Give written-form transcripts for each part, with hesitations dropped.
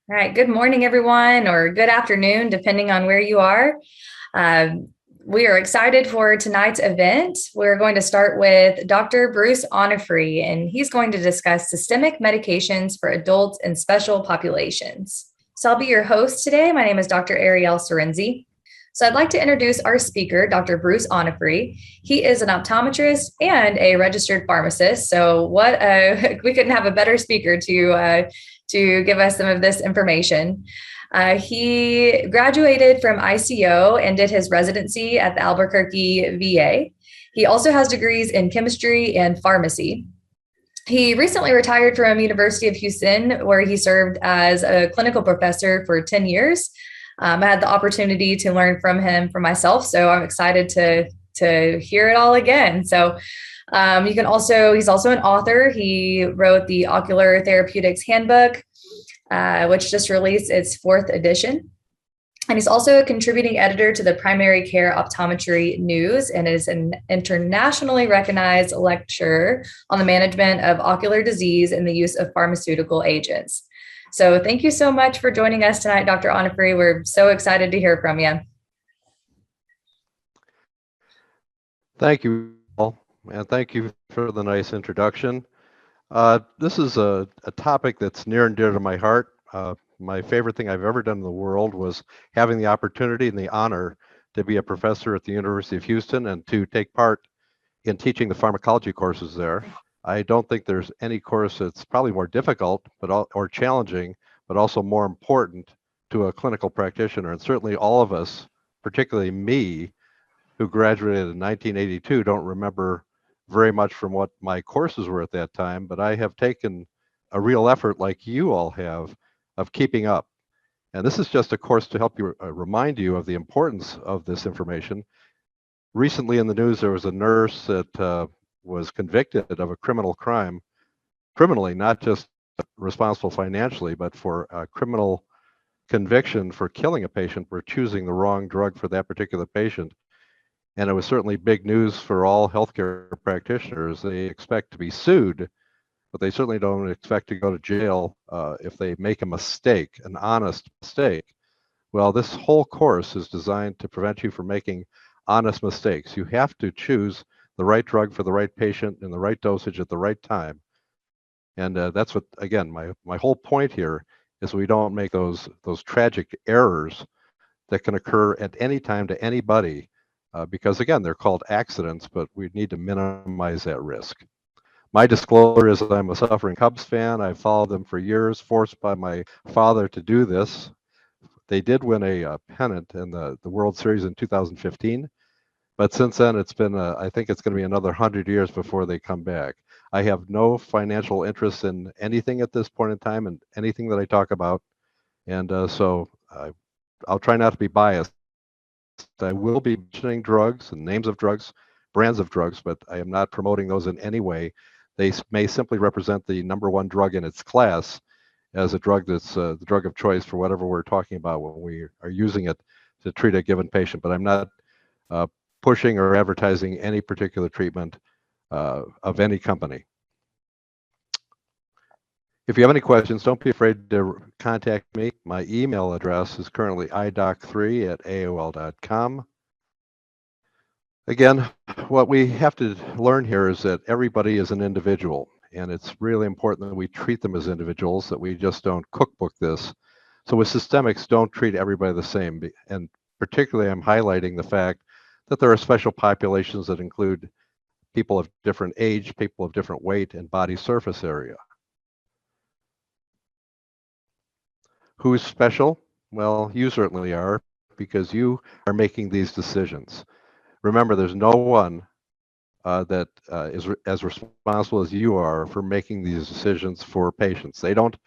All right, good morning, everyone, or good afternoon, depending on where you are. Um, we are excited for tonight's event. We're going to start with Dr. Bruce Onofrey, and he's going to discuss systemic medications for adults and special populations. So I'll be your host today. My name is Dr. Ariel Sorenzi. So I'd like to introduce our speaker, Dr. Bruce Onofrey. He is an optometrist and a registered pharmacist. So we couldn't have a better speaker to give us some of this information. He graduated from ICO and did his residency at the Albuquerque VA. He also has degrees in chemistry and pharmacy. He recently retired from University of Houston, where he served as a clinical professor for 10 years. I had the opportunity to learn from him for myself, so I'm excited to hear it all again. So he's also an author. He wrote the Ocular Therapeutics Handbook, which just released its 4th edition. And he's also a contributing editor to the Primary Care Optometry News and is an internationally recognized lecturer on the management of ocular disease and the use of pharmaceutical agents. So thank you so much for joining us tonight, Dr. Onofrey. We're so excited to hear from you. Thank you, Paul, and thank you for the nice introduction. This is a topic that's near and dear to my heart. My favorite thing I've ever done in the world was having the opportunity and the honor to be a professor at the University of Houston and to take part in teaching the pharmacology courses there. I don't think there's any course that's probably more difficult or challenging, but also more important to a clinical practitioner. And certainly all of us, particularly me, who graduated in 1982, don't remember very much from what my courses were at that time, but I have taken a real effort, like you all have, of keeping up. And this is just a course to help you remind you of the importance of this information. Recently in the news, there was a nurse that was convicted of a criminal crime, criminally, not just responsible financially, but for a criminal conviction for killing a patient for choosing the wrong drug for that particular patient. And it was certainly big news for all healthcare practitioners. They expect to be sued, but they certainly don't expect to go to jail if they make a mistake, an honest mistake. Well, this whole course is designed to prevent you from making honest mistakes. You have to choose the right drug for the right patient in the right dosage at the right time. And that's what, again, my whole point here is we don't make those tragic errors that can occur at any time to anybody. Because again, they're called accidents, but we need to minimize that risk. My disclosure is that I'm a suffering Cubs fan. I've followed them for years, forced by my father to do this. They did win a pennant in the World Series in 2015, but since then it's been, I think it's going to be another 100 years before they come back. I have no financial interest in anything at this point in time and anything that I talk about, and so I'll try not to be biased. I will be mentioning drugs and names of drugs, brands of drugs, but I am not promoting those in any way. They may simply represent the #1 drug in its class as a drug that's the drug of choice for whatever we're talking about when we are using it to treat a given patient. But I'm not pushing or advertising any particular treatment of any company. If you have any questions, don't be afraid to contact me. My email address is currently idoc3@aol.com. Again, what we have to learn here is that everybody is an individual, and it's really important that we treat them as individuals, that we just don't cookbook this. So with systemics, don't treat everybody the same. And particularly, I'm highlighting the fact that there are special populations that include people of different age, people of different weight and body surface area. Who's special? Well, you certainly are, because you are making these decisions. Remember, there's no one that is as responsible as you are for making these decisions for patients. They don't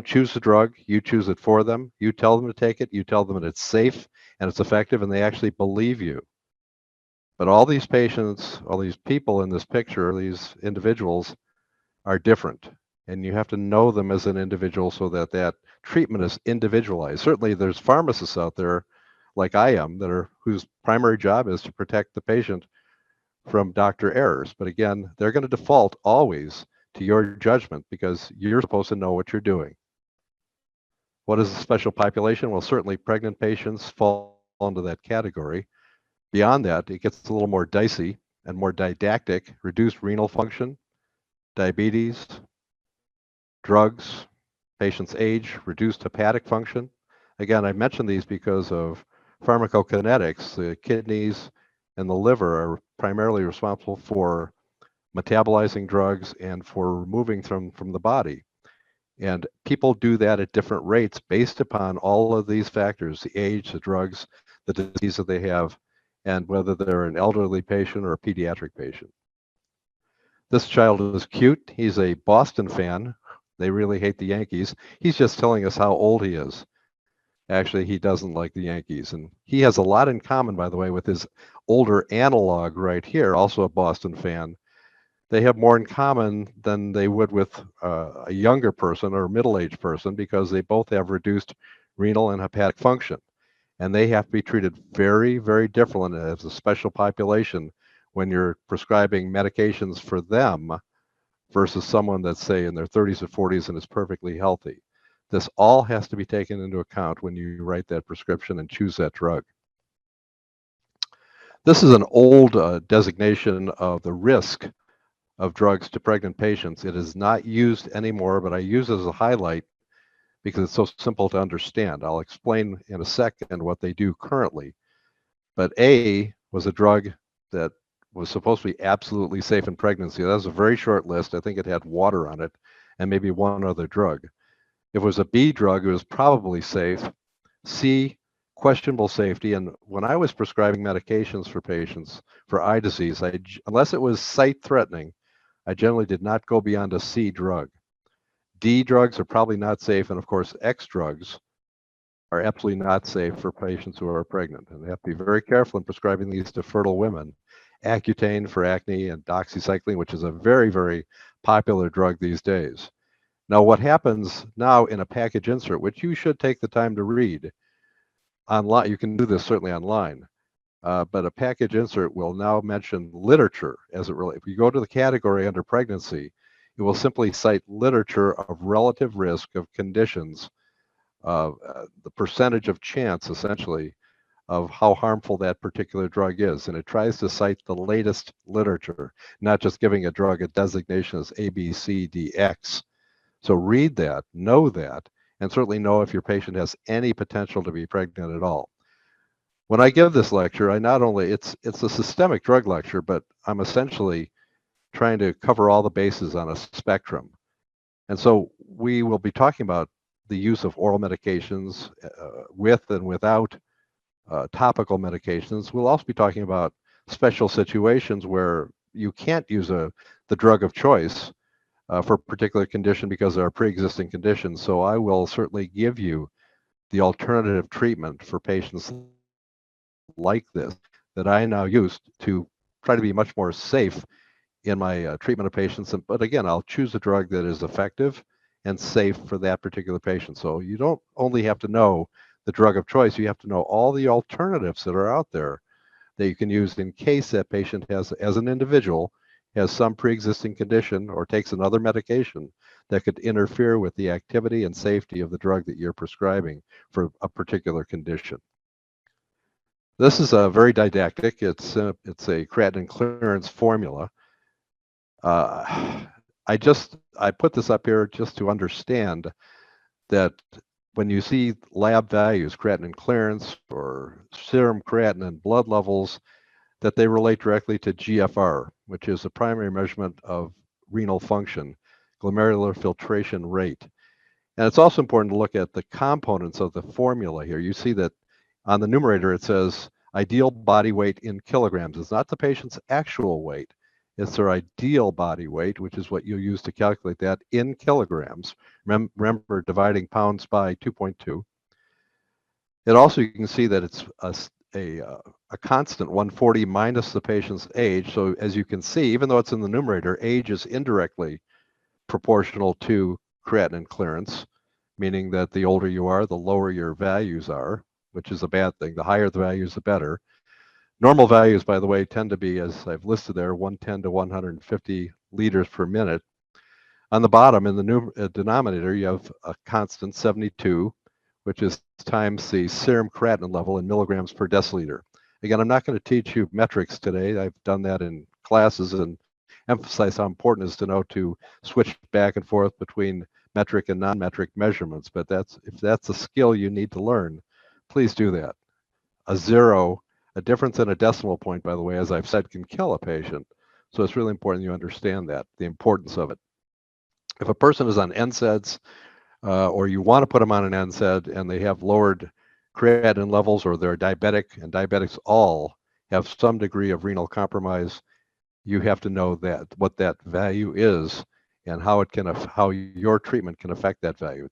choose the drug. You choose it for them. You tell them to take it. You tell them that it's safe and it's effective, and they actually believe you. But all these patients, all these people in this picture, these individuals are different. And you have to know them as an individual so that that treatment is individualized. Certainly there's pharmacists out there like I am whose primary job is to protect the patient from doctor errors. But again, they're going to default always to your judgment because you're supposed to know what you're doing. What is a special population? Well, certainly pregnant patients fall into that category. Beyond that, it gets a little more dicey and more didactic: reduced renal function, diabetes, drugs, patient's age, reduced hepatic function. Again, I mention these because of pharmacokinetics. The kidneys and the liver are primarily responsible for metabolizing drugs and for removing them from the body. And people do that at different rates based upon all of these factors: the age, the drugs, the disease that they have, and whether they're an elderly patient or a pediatric patient. This child is cute. He's a Boston fan. They really hate the Yankees. He's just telling us how old he is. Actually, he doesn't like the Yankees. And he has a lot in common, by the way, with his older analog right here, also a Boston fan. They have more in common than they would with a younger person or a middle-aged person, because they both have reduced renal and hepatic function. And they have to be treated very, very differently as a special population when you're prescribing medications for them versus someone that's, say, in their 30s or 40s and is perfectly healthy. This all has to be taken into account when you write that prescription and choose that drug. This is an old designation of the risk of drugs to pregnant patients. It is not used anymore, but I use it as a highlight because it's so simple to understand. I'll explain in a second what they do currently. But A was a drug that was supposed to be absolutely safe in pregnancy. That was a very short list. I think it had water on it and maybe one other drug. If it was a B drug, it was probably safe. C, questionable safety. And when I was prescribing medications for patients for eye disease, unless it was sight-threatening, I generally did not go beyond a C drug. D drugs are probably not safe, and of course, X drugs are absolutely not safe for patients who are pregnant. And they have to be very careful in prescribing these to fertile women. Accutane for acne and Doxycycline, which is a very, very popular drug these days. Now, what happens now in a package insert, which you should take the time to read online, you can do this certainly online, but a package insert will now mention literature as it relates. If you go to the category under pregnancy, it will simply cite literature of relative risk of conditions, the percentage of chance, essentially, of how harmful that particular drug is. And it tries to cite the latest literature, not just giving a drug a designation as A, B, C, D, X. So read that, know that, and certainly know if your patient has any potential to be pregnant at all. When I give this lecture, I not only, it's a systemic drug lecture, but I'm essentially trying to cover all the bases on a spectrum. And so we will be talking about the use of oral medications with and without topical medications. We'll also be talking about special situations where you can't use the drug of choice for a particular condition because there are pre-existing conditions. So I will certainly give you the alternative treatment for patients like this that I now use to try to be much more safe in my treatment of patients. But again, I'll choose a drug that is effective and safe for that particular patient. So you don't only have to know the drug of choice, you have to know all the alternatives that are out there that you can use in case that patient has, as an individual, has some pre-existing condition or takes another medication that could interfere with the activity and safety of the drug that you're prescribing for a particular condition. This is a very didactic. It's a creatinine clearance formula. I put this up here just to understand that when you see lab values, creatinine clearance or serum creatinine blood levels, that they relate directly to GFR, which is a primary measurement of renal function, glomerular filtration rate. And it's also important to look at the components of the formula here. You see that on the numerator, it says ideal body weight in kilograms. It's not the patient's actual weight. It's their ideal body weight, which is what you use to calculate that in kilograms. Remember, dividing pounds by 2.2. It also, you can see that it's a constant 140 minus the patient's age. So as you can see, even though it's in the numerator, age is indirectly proportional to creatinine clearance, meaning that the older you are, the lower your values are, which is a bad thing. The higher the values, the better. Normal values, by the way, tend to be, as I've listed there, 110 to 150 liters per minute. On the bottom, in the denominator, you have a constant 72. which is times the serum creatinine level in milligrams per deciliter. Again, I'm not going to teach you metrics today. I've done that in classes and emphasize how important it is to know to switch back and forth between metric and non-metric measurements. But if that's a skill you need to learn, please do that. A difference in a decimal point, by the way, as I've said, can kill a patient. So it's really important you understand that, the importance of it. If a person is on NSAIDs, or you want to put them on an NSAID and they have lowered creatinine levels, or they're diabetic, and diabetics all have some degree of renal compromise, you have to know that what that value is and how your treatment can affect that value.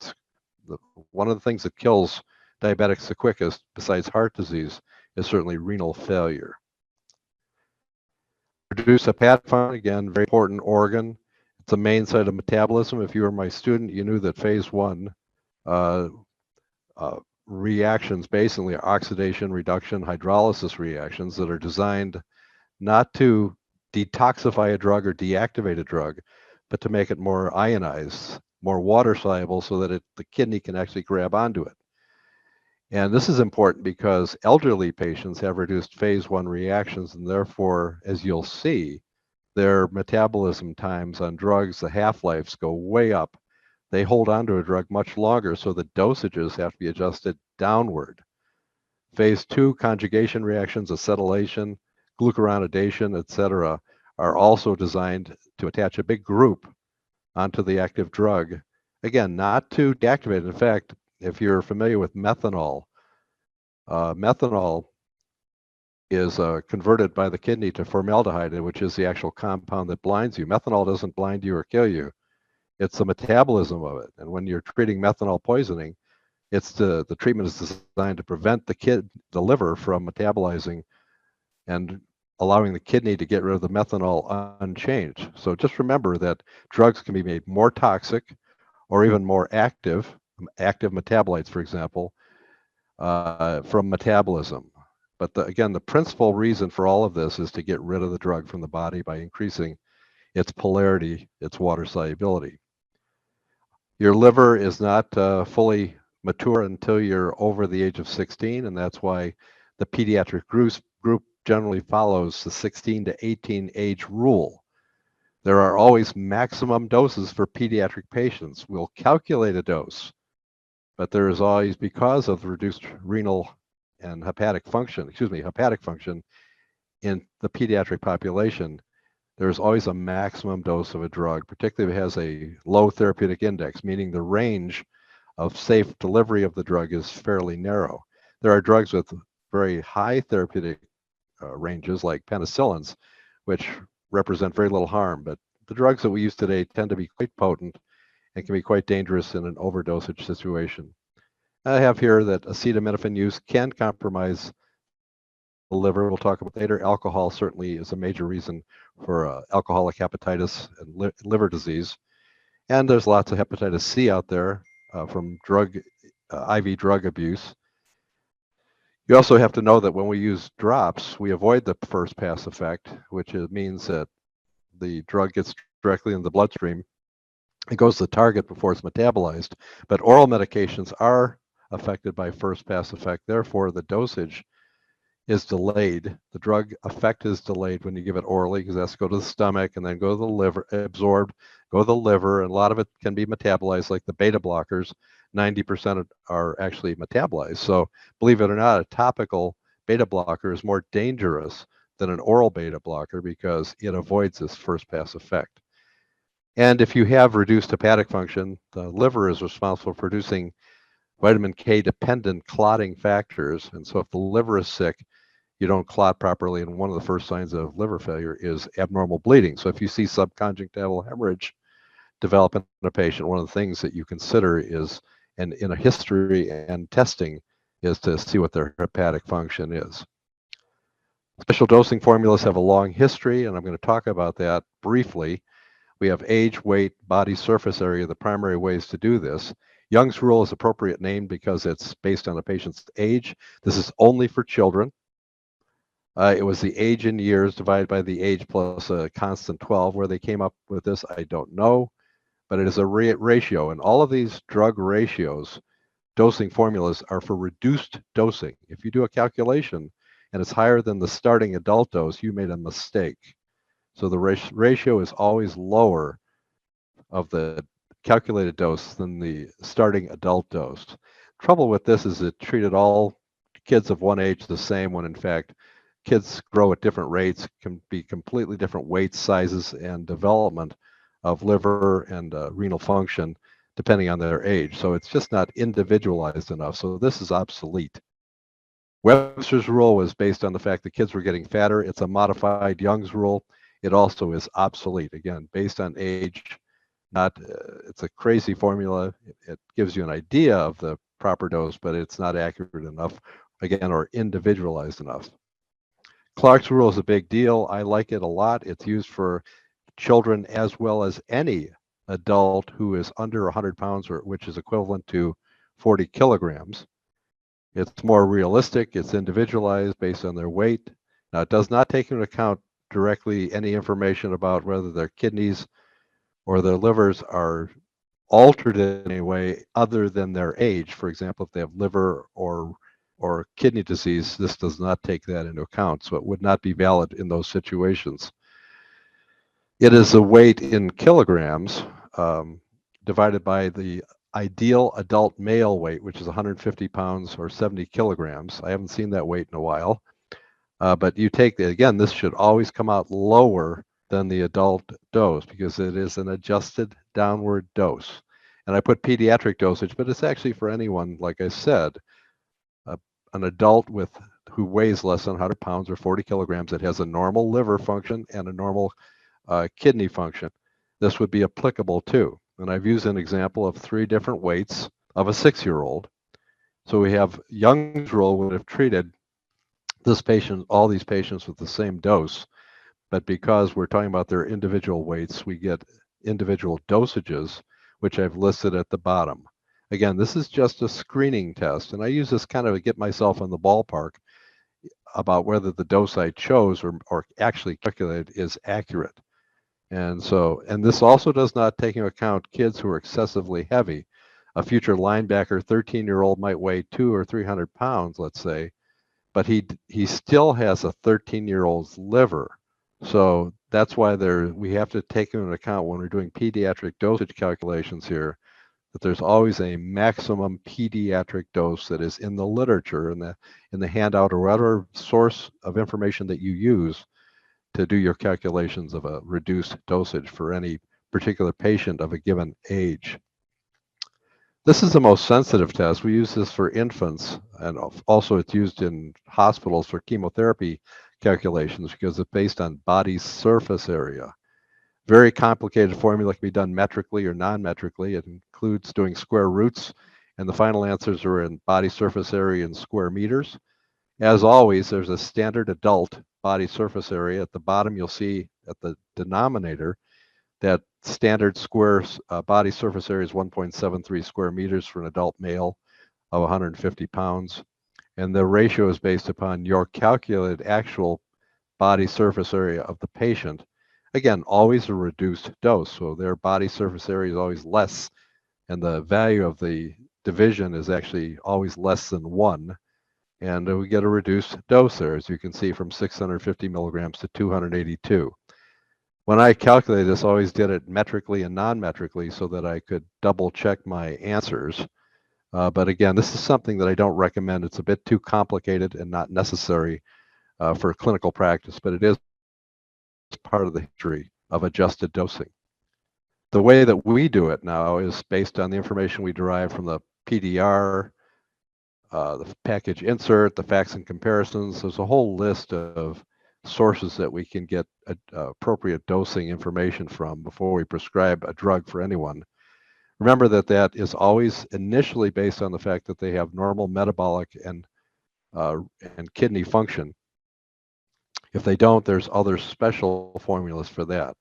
One of the things that kills diabetics the quickest, besides heart disease, is certainly renal failure. Reduce hepatic function, again, very important organ. It's the main site of metabolism. If you were my student, you knew that phase 1 reactions, basically oxidation, reduction, hydrolysis reactions that are designed not to detoxify a drug or deactivate a drug, but to make it more ionized, more water soluble, so that the kidney can actually grab onto it. And this is important because elderly patients have reduced phase 1 reactions, and therefore, as you'll see, their metabolism times on drugs, the half-lives go way up. They hold on to a drug much longer, so the dosages have to be adjusted downward. Phase 2 conjugation reactions, acetylation, glucuronidation, etc., are also designed to attach a big group onto the active drug. Again, not to deactivate it. In fact, if you're familiar with methanol, methanol is converted by the kidney to formaldehyde, which is the actual compound that blinds you. Methanol doesn't blind you or kill you. It's the metabolism of it. And when you're treating methanol poisoning, the treatment is designed to prevent the liver from metabolizing and allowing the kidney to get rid of the methanol unchanged. So just remember that drugs can be made more toxic or even more active metabolites, for example, from metabolism. But again, the principal reason for all of this is to get rid of the drug from the body by increasing its polarity, its water solubility. Your liver is not fully mature until you're over the age of 16, and that's why the pediatric group generally follows the 16 to 18 age rule. There are always maximum doses for pediatric patients. We'll calculate a dose, but there is always, because of the reduced renal and hepatic function in the pediatric population, there's always a maximum dose of a drug, particularly if it has a low therapeutic index, meaning the range of safe delivery of the drug is fairly narrow. There are drugs with very high therapeutic ranges, like penicillins, which represent very little harm, but the drugs that we use today tend to be quite potent and can be quite dangerous in an overdosage situation. I have here that acetaminophen use can compromise the liver. We'll talk about later. Alcohol certainly is a major reason for alcoholic hepatitis and liver disease. And there's lots of hepatitis C out there from IV drug abuse. You also have to know that when we use drops, we avoid the first pass effect, which means that the drug gets directly in the bloodstream. It goes to the target before it's metabolized. But oral medications are affected by first pass effect. Therefore, the dosage is delayed. The drug effect is delayed when you give it orally, because it has to go to the stomach and then go to the liver, absorbed, go to the liver, and a lot of it can be metabolized, like the beta blockers. 90% are actually metabolized. So believe it or not, a topical beta blocker is more dangerous than an oral beta blocker because it avoids this first pass effect. And if you have reduced hepatic function, the liver is responsible for producing vitamin K dependent clotting factors. And so if the liver is sick, you don't clot properly. And one of the first signs of liver failure is abnormal bleeding. So if you see subconjunctival hemorrhage develop in a patient, one of the things that you consider is, and in a history and testing, is to see what their hepatic function is. Special dosing formulas have a long history, and I'm going to talk about that briefly. We have age, weight, body surface area, the primary ways to do this. Young's rule is appropriate name because it's based on a patient's age. This is only for children. It was the age in years divided by the age plus a constant 12. Where they came up with this, I don't know, but it is a ratio. And all of these drug ratios dosing formulas are for reduced dosing. If you do a calculation and it's higher than the starting adult dose, you made a mistake. So the ratio is always lower of the calculated dose than the starting adult dose. Trouble with this is it treated all kids of one age the same, when in fact kids grow at different rates, can be completely different weights, sizes, and development of liver and renal function depending on their age. So it's just not individualized enough. So this is obsolete. Webster's rule was based on the fact that kids were getting fatter. It's a modified Young's rule. It also is obsolete, again, based on age. Not, it's a crazy formula. It gives you an idea of the proper dose, but it's not accurate enough, again, or individualized enough. Clark's rule is a big deal. I like it a lot. It's used for children as well as any adult who is under 100 pounds, or which is equivalent to 40 kilograms. It's more realistic. It's individualized based on their weight. Now, it does not take into account directly any information about whether their kidneys or their livers are altered in any way other than their age. For example, if they have liver or kidney disease, this does not take that into account, so it would not be valid in those situations. It is a weight in kilograms divided by the ideal adult male weight, which is 150 pounds or 70 kilograms. I haven't seen that weight in a while, but you take the, again, this should always come out lower than the adult dose because it is an adjusted downward dose. And I put pediatric dosage, but it's actually for anyone, like I said, an adult who weighs less than 100 pounds or 40 kilograms that has a normal liver function and a normal kidney function. This would be applicable too. And I've used an example of 3 different weights of a 6-year-old. So we have Young's rule would have treated this patient, all these patients with the same dose, but because we're talking about their individual weights, we get individual dosages, which I've listed at the bottom. Again, this is just a screening test, and I use this kind of to get myself in the ballpark about whether the dose I chose or actually calculated is accurate. And so, and this also does not take into account kids who are excessively heavy. A future linebacker, 13-year-old might weigh 200 or 300 pounds, let's say, but he still has a 13-year-old's liver. So that's why we have to take into account when we're doing pediatric dosage calculations here, that there's always a maximum pediatric dose that is in the literature, in the handout, or whatever source of information that you use to do your calculations of a reduced dosage for any particular patient of a given age. This is the most sensitive test. We use this for infants, and also it's used in hospitals for chemotherapy calculations because it's based on body surface area. Very complicated formula, can be done metrically or non-metrically. It includes doing square roots, and the final answers are in body surface area in square meters. As always, there's a standard adult body surface area. At the bottom, you'll see at the denominator that standard square body surface area is 1.73 square meters for an adult male of 150 pounds. And the ratio is based upon your calculated actual body surface area of the patient. Again, always a reduced dose, so their body surface area is always less, and the value of the division is actually always less than 1. And we get a reduced dose there, as you can see, from 650 milligrams to 282. When I calculated this, I always did it metrically and non-metrically so that I could double check my answers. But again, this is something that I don't recommend. It's a bit too complicated and not necessary for clinical practice, but it is part of the history of adjusted dosing. The way that we do it now is based on the information we derive from the PDR, the package insert, the facts and comparisons. There's a whole list of sources that we can get appropriate dosing information from before we prescribe a drug for anyone. Remember that is always initially based on the fact that they have normal metabolic and kidney function. If they don't, there's other special formulas for that.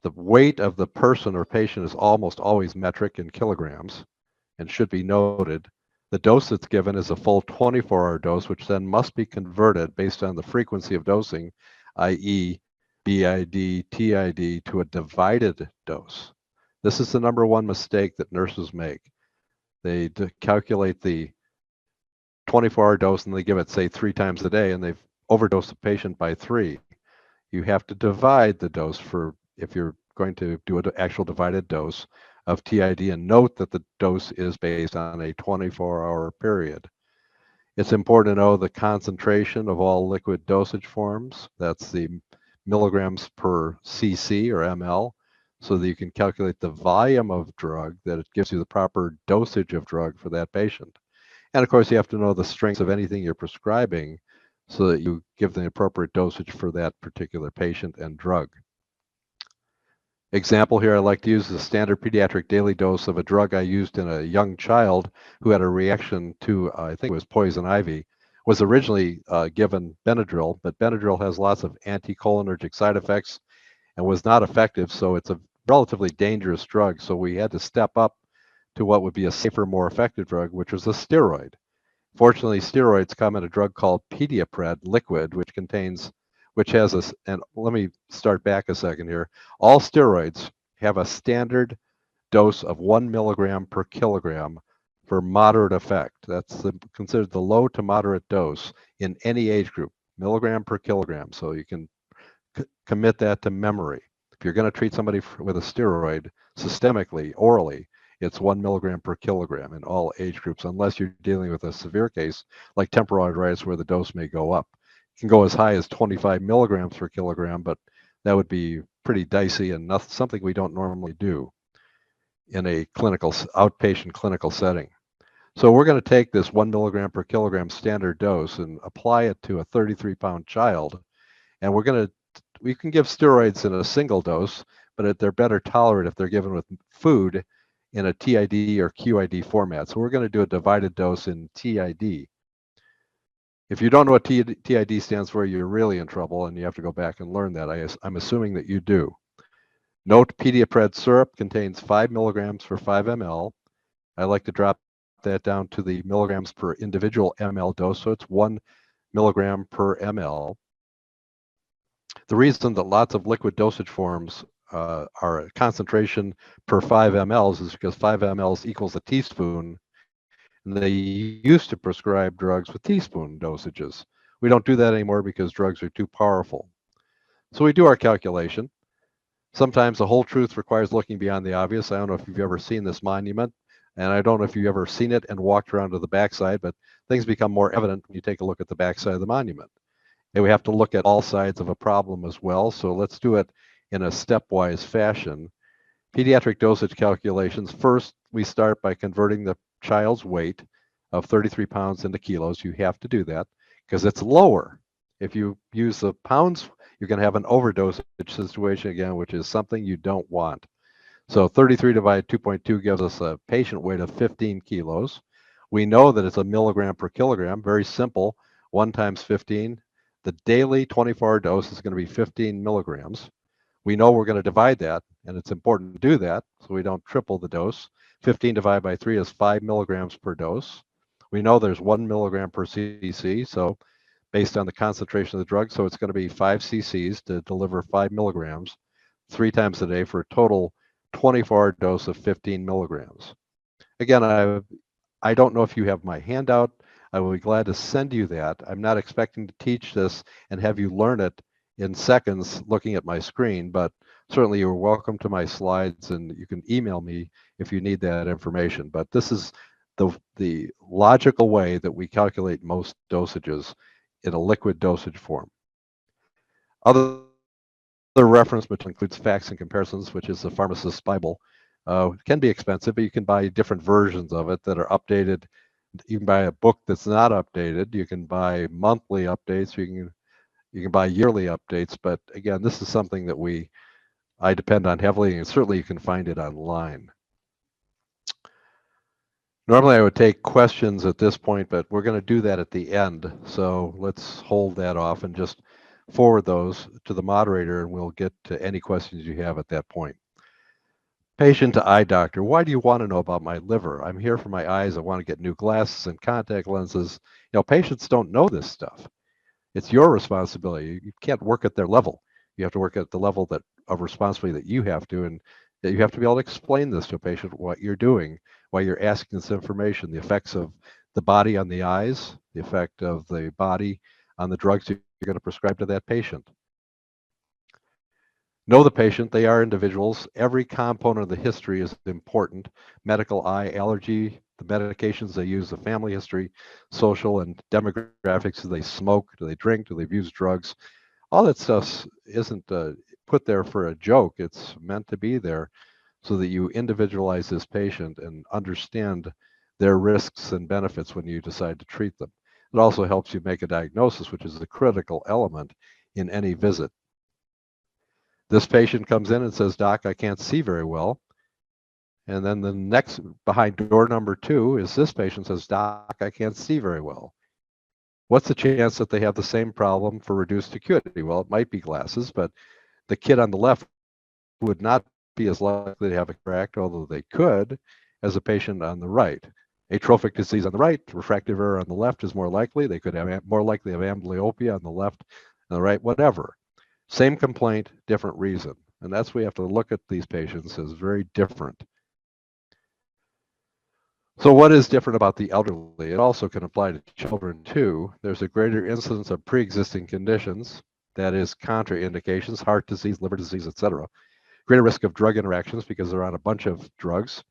The weight of the person or patient is almost always metric in kilograms and should be noted. The dose that's given is a full 24-hour dose, which then must be converted based on the frequency of dosing, i.e. BID, TID, to a divided dose. This is the #1 mistake that nurses make. They calculate the 24-hour dose and they give it, say, 3 times a day, and they've overdosed the patient by 3. You have to divide the dose if you're going to do an actual divided dose of TID, and note that the dose is based on a 24-hour period. It's important to know the concentration of all liquid dosage forms. That's the milligrams per cc or ml, so that you can calculate the volume of drug, that it gives you the proper dosage of drug for that patient. And of course, you have to know the strengths of anything you're prescribing so that you give the appropriate dosage for that particular patient and drug. Example here, I like to use the standard pediatric daily dose of a drug I used in a young child who had a reaction to, I think it was poison ivy. Was originally given Benadryl, but Benadryl has lots of anticholinergic side effects and was not effective, so it's a relatively dangerous drug. So we had to step up to what would be a safer, more effective drug, which was a steroid. Fortunately, steroids come in a drug called Pediatric liquid, which has a, and let me start back a second here. All steroids have a standard dose of 1 milligram per kilogram for moderate effect. That's considered the low to moderate dose in any age group, milligram per kilogram. So you can commit that to memory. If you're going to treat somebody with a steroid systemically, orally, it's 1 milligram per kilogram in all age groups, unless you're dealing with a severe case like temporal arteritis where the dose may go up. It can go as high as 25 milligrams per kilogram, but that would be pretty dicey and something we don't normally do in a outpatient clinical setting. So we're going to take this 1 milligram per kilogram standard dose and apply it to a 33-pound child, and we can give steroids in a single dose, but they're better tolerated if they're given with food in a TID or QID format. So we're going to do a divided dose in TID. If you don't know what TID stands for, you're really in trouble, and you have to go back and learn that. I'm assuming that you do. Note Pediatric syrup contains 5 milligrams for 5 ml. I like to drop that down to the milligrams per individual ml dose, so it's 1 milligram per ml. The reason that lots of liquid dosage forms are a concentration per 5 mLs is because 5 mLs equals a teaspoon, and they used to prescribe drugs with teaspoon dosages. We don't do that anymore because drugs are too powerful. So we do our calculation. Sometimes the whole truth requires looking beyond the obvious. I don't know if you've ever seen this monument, and I don't know if you've ever seen it and walked around to the backside, but things become more evident when you take a look at the backside of the monument. And we have to look at all sides of a problem as well. So let's do it in a stepwise fashion. Pediatric dosage calculations. First, we start by converting the child's weight of 33 pounds into kilos. You have to do that because it's lower. If you use the pounds, you're going to have an overdosage situation again, which is something you don't want. So 33 divided 2.2 gives us a patient weight of 15 kilos. We know that it's a milligram per kilogram. Very simple. 1 times 15. The daily 24-hour dose is going to be 15 milligrams. We know we're going to divide that, and it's important to do that so we don't triple the dose. 15 divided by 3 is 5 milligrams per dose. We know there's 1 milligram per cc, so based on the concentration of the drug, so it's going to be 5 cc's to deliver 5 milligrams 3 times a day for a total 24-hour dose of 15 milligrams. Again, I don't know if you have my handout. I will be glad to send you that. I'm not expecting to teach this and have you learn it in seconds looking at my screen, but certainly you're welcome to my slides, and you can email me if you need that information. But this is the logical way that we calculate most dosages in a liquid dosage form. Other reference material includes facts and comparisons, which is the Pharmacist Bible. It can be expensive, but you can buy different versions of it that are updated. You can buy a book that's not updated. You can buy monthly updates. You can buy yearly updates. But again, this is something that I depend on heavily, and certainly you can find it online. Normally I would take questions at this point, but we're going to do that at the end. So let's hold that off and just forward those to the moderator, and we'll get to any questions you have at that point. Patient to eye doctor, why do you want to know about my liver? I'm here for my eyes. I want to get new glasses and contact lenses. You know, patients don't know this stuff. It's your responsibility. You can't work at their level. You have to work at the level of responsibility that you have to, and that you have to be able to explain this to a patient, what you're doing why you're asking this information, the effects of the body on the eyes, the effect of the body on the drugs you're going to prescribe to that patient. Know the patient, they are individuals. Every component of the history is important. Medical, eye, allergy, the medications they use, the family history, social and demographics. Do they smoke? Do they drink? Do they abuse drugs? All that stuff isn't put there for a joke. It's meant to be there so that you individualize this patient and understand their risks and benefits when you decide to treat them. It also helps you make a diagnosis, which is a critical element in any visit. This patient comes in and says, "Doc, I can't see very well." And then the next, behind door number 2, is this patient says, "Doc, I can't see very well." What's the chance that they have the same problem for reduced acuity? Well, it might be glasses, but the kid on the left would not be as likely to have a cataract, although they could, as a patient on the right. Atrophic disease on the right, refractive error on the left is more likely. They could have more likely have amblyopia on the left and the right, whatever. Same complaint, different reason. And that's why we have to look at these patients as very different. So what is different about the elderly? It also can apply to children too. There's a greater incidence of pre-existing conditions, that is contraindications, heart disease, liver disease, etc. Greater risk of drug interactions because they're on a bunch of drugs.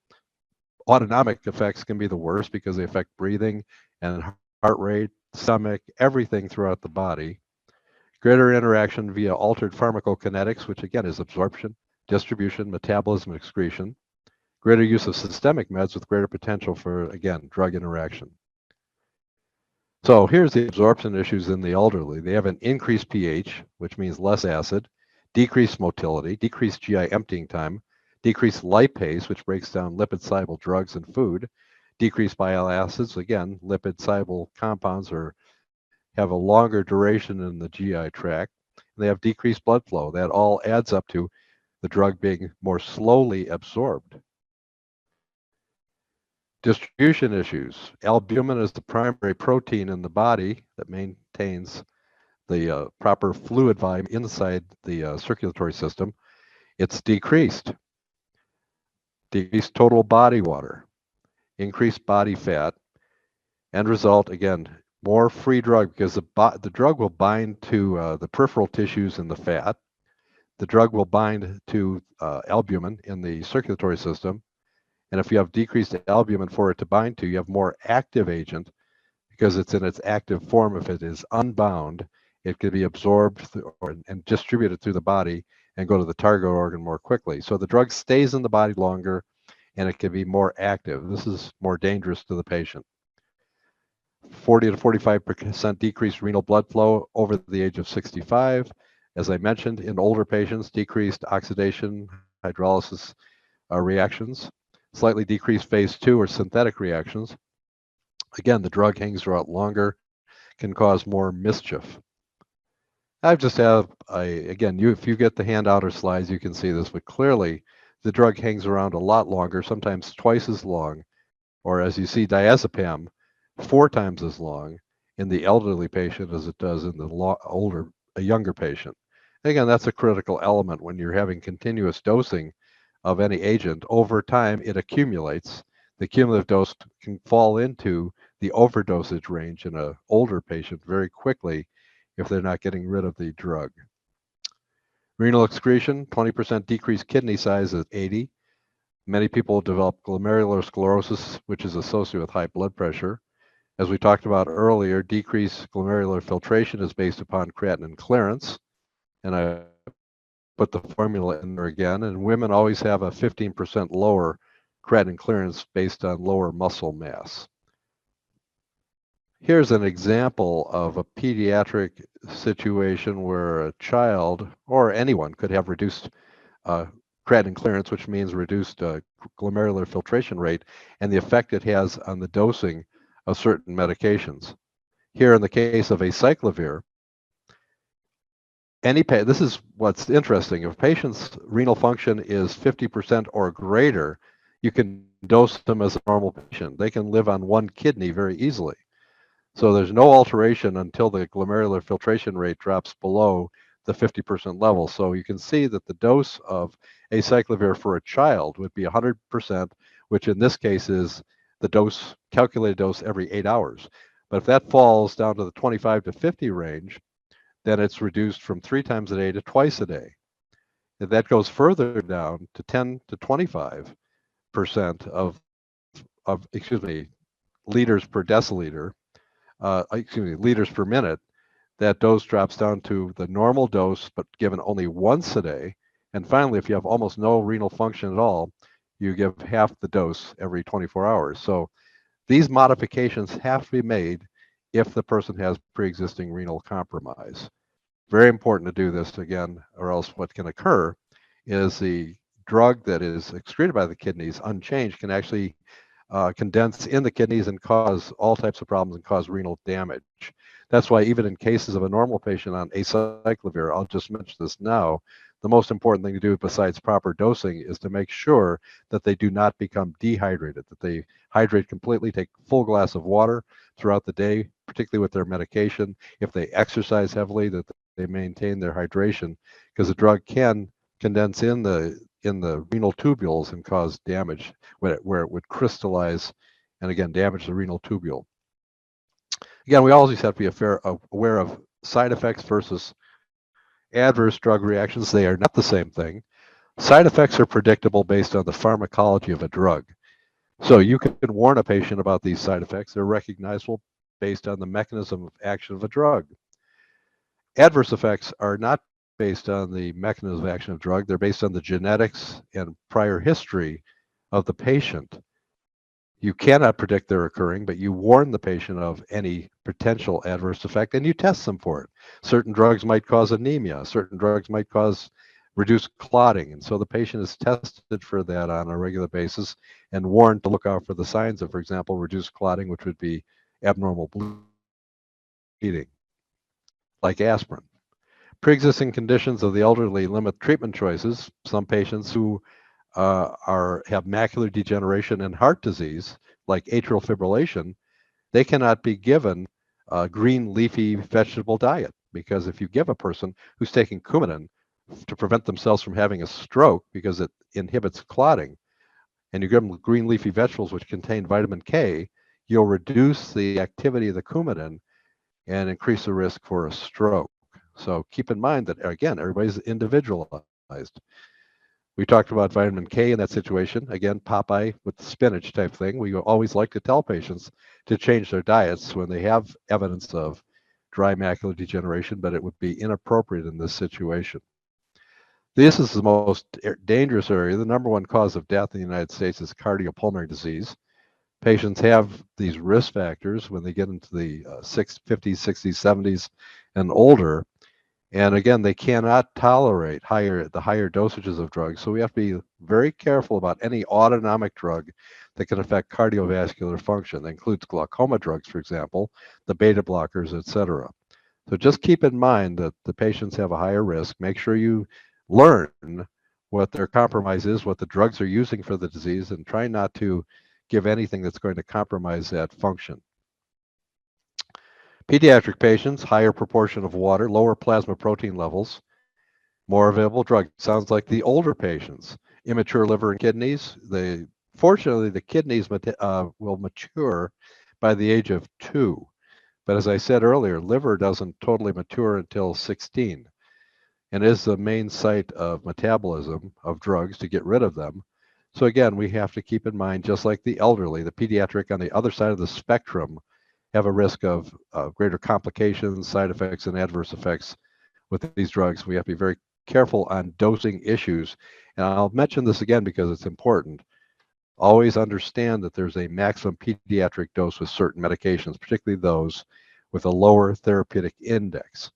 Autonomic effects can be the worst because they affect breathing and heart rate, stomach, everything throughout the body. Greater interaction via altered pharmacokinetics, which again is absorption, distribution, metabolism, and excretion. Greater use of systemic meds with greater potential for, again, drug interaction. So here's the absorption issues in the elderly. They have an increased pH, which means less acid, decreased motility, decreased GI emptying time, decreased lipase, which breaks down lipid-soluble drugs and food, decreased bile acids, again, lipid-soluble compounds have a longer duration in the GI tract. And they have decreased blood flow. That all adds up to the drug being more slowly absorbed. Distribution issues. Albumin is the primary protein in the body that maintains the proper fluid volume inside the circulatory system. It's decreased. Decreased total body water, increased body fat. End result, again, more free drug because the drug will bind to the peripheral tissues in the fat. The drug will bind to albumin in the circulatory system. And if you have decreased albumin for it to bind to, you have more active agent because it's in its active form. If it is unbound, it can be absorbed and distributed through the body and go to the target organ more quickly. So the drug stays in the body longer and it can be more active. This is more dangerous to the patient. 40 to 45% decreased renal blood flow over the age of 65. As I mentioned, in older patients, decreased oxidation, hydrolysis reactions. Slightly decreased phase 2 or synthetic reactions. Again, the drug hangs around longer, can cause more mischief. I just have, again, if you get the handout or slides, you can see this, but clearly the drug hangs around a lot longer, sometimes twice as long, or as you see diazepam, 4 times as long in the elderly patient as it does in the younger patient. Again, that's a critical element when you're having continuous dosing of any agent. Over time, it accumulates. The cumulative dose can fall into the overdosage range in an older patient very quickly if they're not getting rid of the drug. Renal excretion, 20% decreased kidney size at 80. Many people develop glomerular sclerosis, which is associated with high blood pressure. As we talked about earlier, decreased glomerular filtration is based upon creatinine clearance. And I put the formula in there again, and women always have a 15% lower creatinine clearance based on lower muscle mass. Here's an example of a pediatric situation where a child or anyone could have reduced creatinine clearance, which means reduced glomerular filtration rate, and the effect it has on the dosing of certain medications. Here in the case of acyclovir, this is what's interesting. If a patient's renal function is 50% or greater, you can dose them as a normal patient. They can live on 1 kidney very easily. So there's no alteration until the glomerular filtration rate drops below the 50% level. So you can see that the dose of acyclovir for a child would be 100% which in this case is the dose, calculated dose every 8 hours. But if that falls down to the 25 to 50 range, then it's reduced from 3 times a day to twice a day. If that goes further down to 10 to 25% of liters per deciliter, liters per minute, that dose drops down to the normal dose, but given only once a day. And finally, if you have almost no renal function at all, you give half the dose every 24 hours. So these modifications have to be made if the person has pre-existing renal compromise. Very important to do this again, or else what can occur is the drug that is excreted by the kidneys unchanged can actually condense in the kidneys and cause all types of problems and cause renal damage. That's why even in cases of a normal patient on acyclovir, I'll just mention this now, the most important thing to do besides proper dosing is to make sure that they do not become dehydrated, that they hydrate completely, take a full glass of water throughout the day, particularly with their medication. If they exercise heavily, that they maintain their hydration, because the drug can condense in the renal tubules and cause damage where it would crystallize and again damage the renal tubule. Again, we always have to be aware of side effects versus adverse drug reactions. They are not the same thing. Side effects are predictable based on the pharmacology of a drug. So you can warn a patient about these side effects. They're recognizable based on the mechanism of action of a drug. Adverse effects are not based on the mechanism of action of drug. They're based on the genetics and prior history of the patient. You cannot predict their occurring, but you warn the patient of any potential adverse effect and you test them for it. Certain drugs might cause anemia. Certain drugs might cause reduced clotting. And so the patient is tested for that on a regular basis and warned to look out for the signs of, for example, reduced clotting, which would be abnormal bleeding, like aspirin. Pre-existing conditions of the elderly limit treatment choices. Some patients who have macular degeneration and heart disease, like atrial fibrillation, they cannot be given a green leafy vegetable diet, because if you give a person who's taking Coumadin to prevent themselves from having a stroke because it inhibits clotting, and you give them green leafy vegetables which contain vitamin K, you'll reduce the activity of the Coumadin and increase the risk for a stroke. So keep in mind that, again, everybody's individualized. We talked about vitamin K in that situation. Again, Popeye with the spinach type thing. We always like to tell patients to change their diets when they have evidence of dry macular degeneration, but it would be inappropriate in this situation. This is the most dangerous area. The number one cause of death in the United States is cardiopulmonary disease. Patients have these risk factors when they get into the 50s, 60s, 70s, and older. And again, they cannot tolerate the higher dosages of drugs. So we have to be very careful about any autonomic drug that can affect cardiovascular function. That includes glaucoma drugs, for example, the beta blockers, etc. So just keep in mind that the patients have a higher risk. Make sure you learn what their compromise is, what the drugs are using for the disease, and try not to give anything that's going to compromise that function. Pediatric patients, higher proportion of water, lower plasma protein levels, more available drug. Sounds like the older patients. Immature liver and kidneys. Fortunately, the kidneys will mature by the age of 2. But as I said earlier, liver doesn't totally mature until 16 and is the main site of metabolism of drugs to get rid of them. So again, we have to keep in mind, just like the elderly, the pediatric on the other side of the spectrum have a risk of greater complications, side effects, and adverse effects with these drugs. We have to be very careful on dosing issues. And I'll mention this again because it's important. Always understand that there's a maximum pediatric dose with certain medications, particularly those with a lower therapeutic index.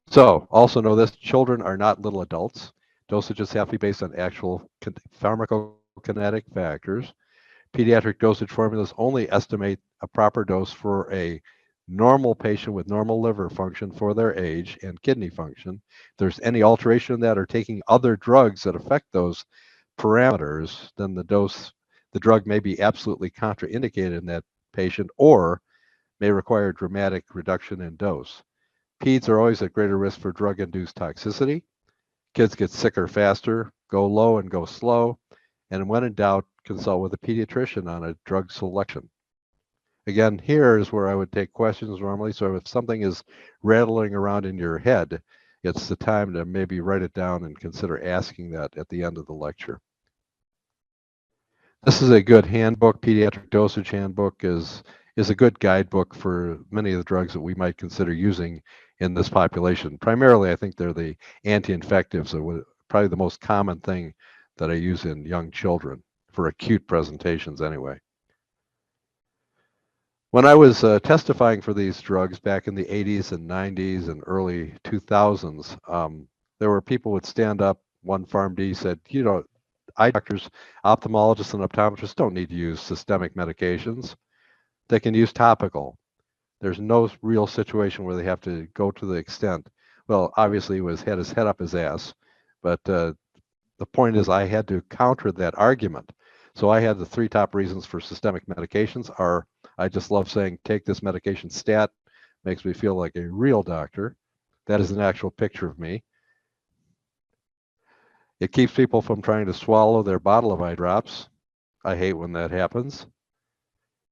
So also know this, children are not little adults. Dosages have to be based on actual pharmacokinetic factors. Pediatric dosage formulas only estimate a proper dose for a normal patient with normal liver function for their age and kidney function. If there's any alteration in that or taking other drugs that affect those parameters, then the drug may be absolutely contraindicated in that patient or may require dramatic reduction in dose. Peds are always at greater risk for drug-induced toxicity. Kids get sicker faster, go low and go slow, And when in doubt, consult with a pediatrician on a drug selection. Again, here is where I would take questions normally. So if something is rattling around in your head, it's the time to maybe write it down and consider asking that at the end of the lecture. This is a good handbook. Pediatric Dosage Handbook is a good guidebook for many of the drugs that we might consider using in this population. Primarily, I think they're the anti-infectives, probably the most common thing that I use in young children for acute presentations anyway. When I was testifying for these drugs back in the 80s and 90s and early 2000s, there were people would stand up. One PharmD said, you know, eye doctors, ophthalmologists, and optometrists don't need to use systemic medications. They can use topical. There's no real situation where they have to go to the extent. Well, obviously, he had his head up his ass, but the point is I had to counter that argument. So I had the 3 top reasons for systemic medications are, I just love saying, take this medication stat, makes me feel like a real doctor. That is an actual picture of me. It keeps people from trying to swallow their bottle of eye drops. I hate when that happens.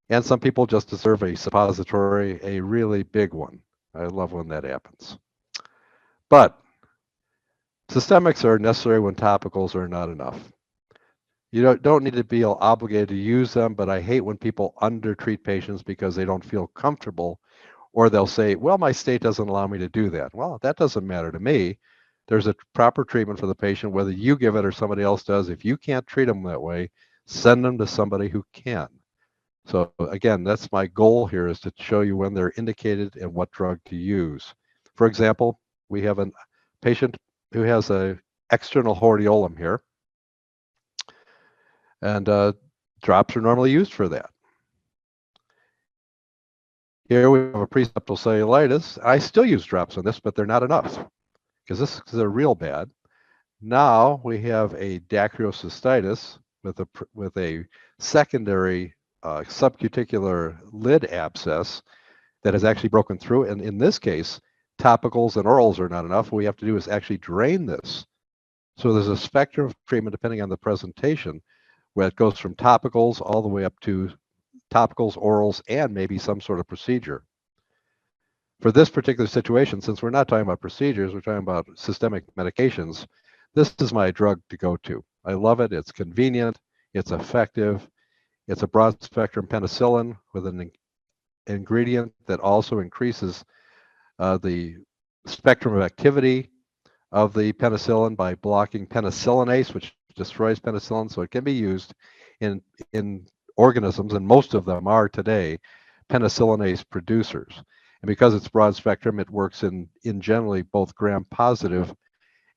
And some people just deserve a suppository, a really big one. I love when that happens. But systemics are necessary when topicals are not enough. You don't need to be obligated to use them, but I hate when people undertreat patients because they don't feel comfortable, or they'll say, well, my state doesn't allow me to do that. Well, that doesn't matter to me. There's a proper treatment for the patient, whether you give it or somebody else does. If you can't treat them that way, send them to somebody who can. So again, that's my goal here, is to show you when they're indicated and what drug to use. For example, we have a patient who has an external hordeolum here, and drops are normally used for that. Here we have a preseptal cellulitis. I still use drops on this, but they're not enough because they're real bad. Now we have a dacryocystitis with a secondary subcuticular lid abscess that has actually broken through. And in this case, topicals and orals are not enough. What we have to do is actually drain this. So there's a spectrum of treatment depending on the presentation, where it goes from topicals all the way up to topicals, orals, and maybe some sort of procedure. For this particular situation, since we're not talking about procedures, we're talking about systemic medications, this is my drug to go to. I love it. It's convenient. It's effective. It's a broad spectrum penicillin with an ingredient that also increases the spectrum of activity of the penicillin by blocking penicillinase, which destroys penicillin. So it can be used in organisms, and most of them are today penicillinase producers. And because it's broad spectrum, it works in generally both gram positive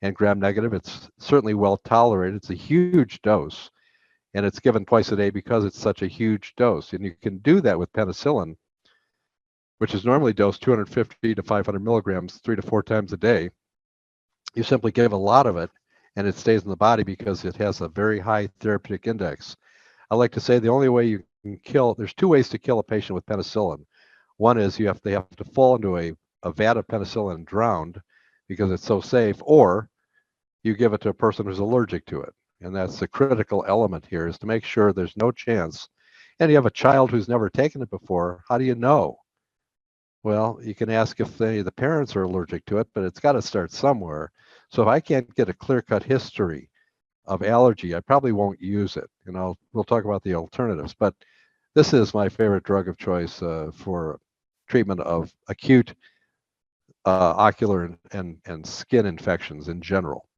and gram negative. It's certainly well tolerated. It's a huge dose, and it's given twice a day because it's such a huge dose. And you can do that with penicillin, which is normally dosed 250 to 500 milligrams 3 to 4 times a day. You simply give a lot of it, and it stays in the body because it has a very high therapeutic index. I like to say the only way you can kill, there's 2 ways to kill a patient with penicillin. One is they have to fall into a vat of penicillin and drowned because it's so safe, or you give it to a person who's allergic to it. And that's the critical element here, is to make sure there's no chance. And you have a child who's never taken it before. How do you know? Well, you can ask if the parents are allergic to it, but it's got to start somewhere. So if I can't get a clear-cut history of allergy, I probably won't use it. And we'll talk about the alternatives. But this is my favorite drug of choice for treatment of acute ocular and skin infections in general.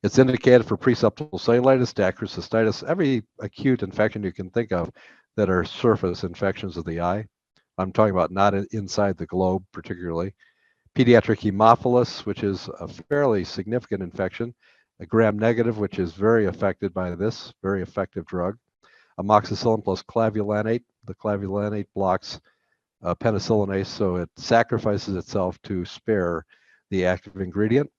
It's indicated for preseptal cellulitis, dacryocystitis, every acute infection you can think of that are surface infections of the eye. I'm talking about not inside the globe particularly. Pediatric hemophilus, which is a fairly significant infection. A gram negative, which is very affected by this, very effective drug. Amoxicillin plus clavulanate. The clavulanate blocks penicillinase, so it sacrifices itself to spare the active ingredient.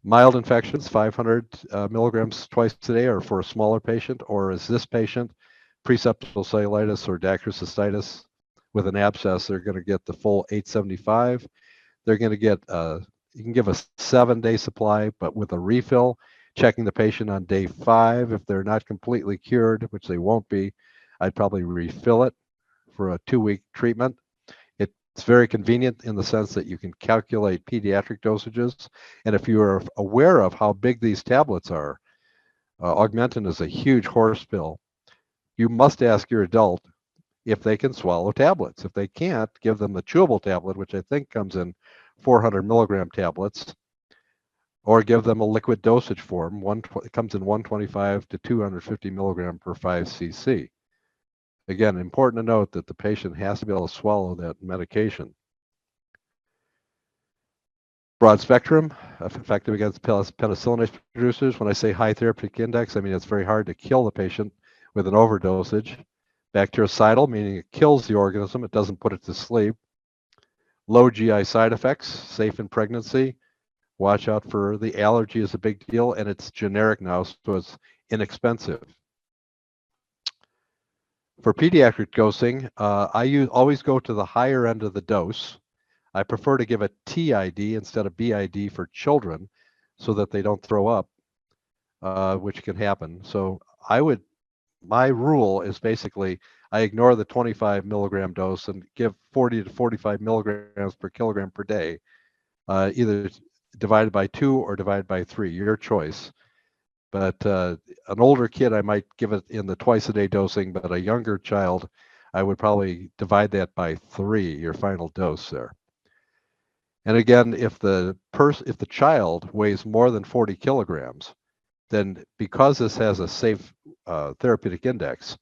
Mild infections, 500 milligrams twice a day, or for a smaller patient, or is this patient preseptal cellulitis or dacryocystitis with an abscess, they're going to get the full 875. They're going to get, you can give a 7-day supply, but with a refill, checking the patient on day 5. If they're not completely cured, which they won't be, I'd probably refill it for a 2-week treatment. It's very convenient in the sense that you can calculate pediatric dosages. And if you are aware of how big these tablets are, Augmentin is a huge horse pill. You must ask your adult if they can swallow tablets. If they can't, give them the chewable tablet, which I think comes in 400 milligram tablets, or give them a liquid dosage form. It comes in 125 to 250 milligram per 5 cc. Again, important to note that the patient has to be able to swallow that medication. Broad spectrum, effective against penicillinase producers. When I say high therapeutic index, I mean it's very hard to kill the patient with an overdosage. Bactericidal, meaning it kills the organism, it doesn't put it to sleep. Low GI side effects, safe in pregnancy. Watch out for the allergy is a big deal, and it's generic now, so it's inexpensive. For pediatric dosing, I always go to the higher end of the dose. I prefer to give a TID instead of BID for children so that they don't throw up, which can happen. So my rule is basically I ignore the 25 milligram dose and give 40 to 45 milligrams per kilogram per day, either divided by 2 or divided by 3, your choice. But an older kid, I might give it in the twice a day dosing, but a younger child, I would probably divide that by 3, your final dose there. And again, if the child weighs more than 40 kilograms, then because this has a safe therapeutic index,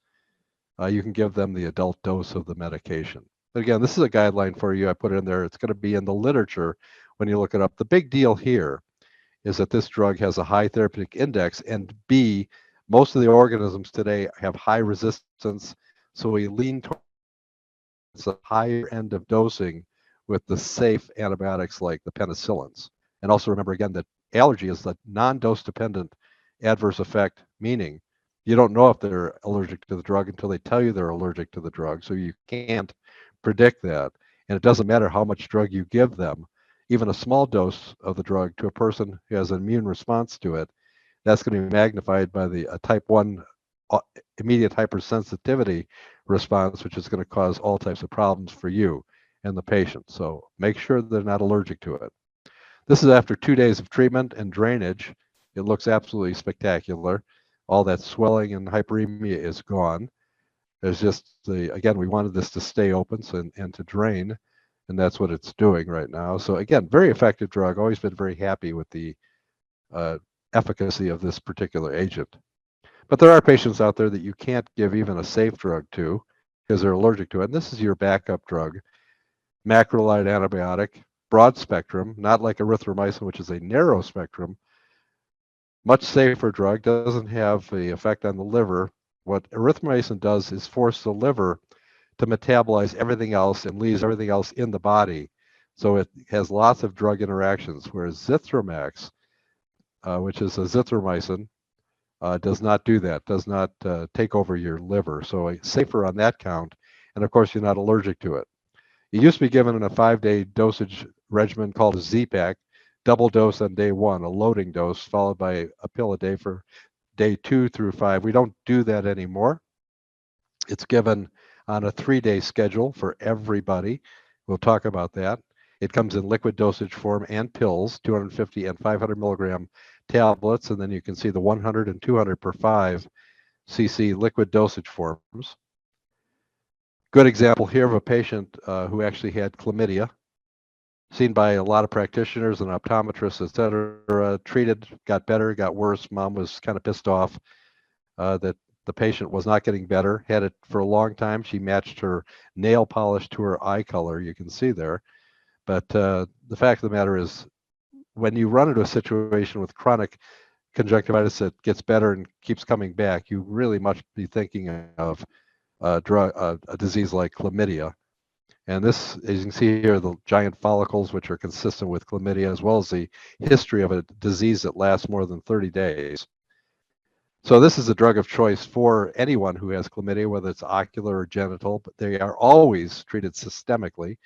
you can give them the adult dose of the medication. But again, this is a guideline for you. I put it in there. It's going to be in the literature when you look it up. The big deal here is that this drug has a high therapeutic index, and B, most of the organisms today have high resistance, so we lean towards the higher end of dosing with the safe antibiotics like the penicillins. And also remember again that allergy is a non-dose dependent adverse effect, meaning you don't know if they're allergic to the drug until they tell you they're allergic to the drug, so you can't predict that. And it doesn't matter how much drug you give them. Even a small dose of the drug to a person who has an immune response to it, that's going to be magnified by the type 1 immediate hypersensitivity response, which is going to cause all types of problems for you and the patient. So make sure they're not allergic to it. This is after 2 days of treatment and drainage. It looks absolutely spectacular. All that swelling and hyperemia is gone. There's just again, we wanted this to stay open and to drain, and that's what it's doing right now. So again, very effective drug. Always been very happy with the efficacy of this particular agent. But there are patients out there that you can't give even a safe drug to because they're allergic to it. And this is your backup drug, Macrolide antibiotic, broad spectrum, not like erythromycin, which is a narrow spectrum. Much safer drug, doesn't have the effect on the liver. What erythromycin does is force the liver to metabolize everything else and leaves everything else in the body. So it has lots of drug interactions, whereas Zithromax, which is a zithromycin, does not do that, does not take over your liver. So safer on that count. And of course, you're not allergic to it. It used to be given in a 5-day dosage regimen called a Z-Pack, double dose on day 1, a loading dose, followed by a pill a day for day 2 through 5. We don't do that anymore. It's given on a 3-day schedule for everybody. We'll talk about that. It comes in liquid dosage form and pills, 250 and 500 milligram tablets, and then you can see the 100 and 200 per 5 cc liquid dosage forms. Good example here of a patient who actually had chlamydia, seen by a lot of practitioners and optometrists, et cetera, treated, got better, got worse. Mom was kind of pissed off that the patient was not getting better, had it for a long time. She matched her nail polish to her eye color, you can see there. But the fact of the matter is, when you run into a situation with chronic conjunctivitis that gets better and keeps coming back, you really must be thinking of a disease like chlamydia. And this, as you can see here, the giant follicles, which are consistent with chlamydia, as well as the history of a disease that lasts more than 30 days. So this is a drug of choice for anyone who has chlamydia, whether it's ocular or genital, but they are always treated systemically.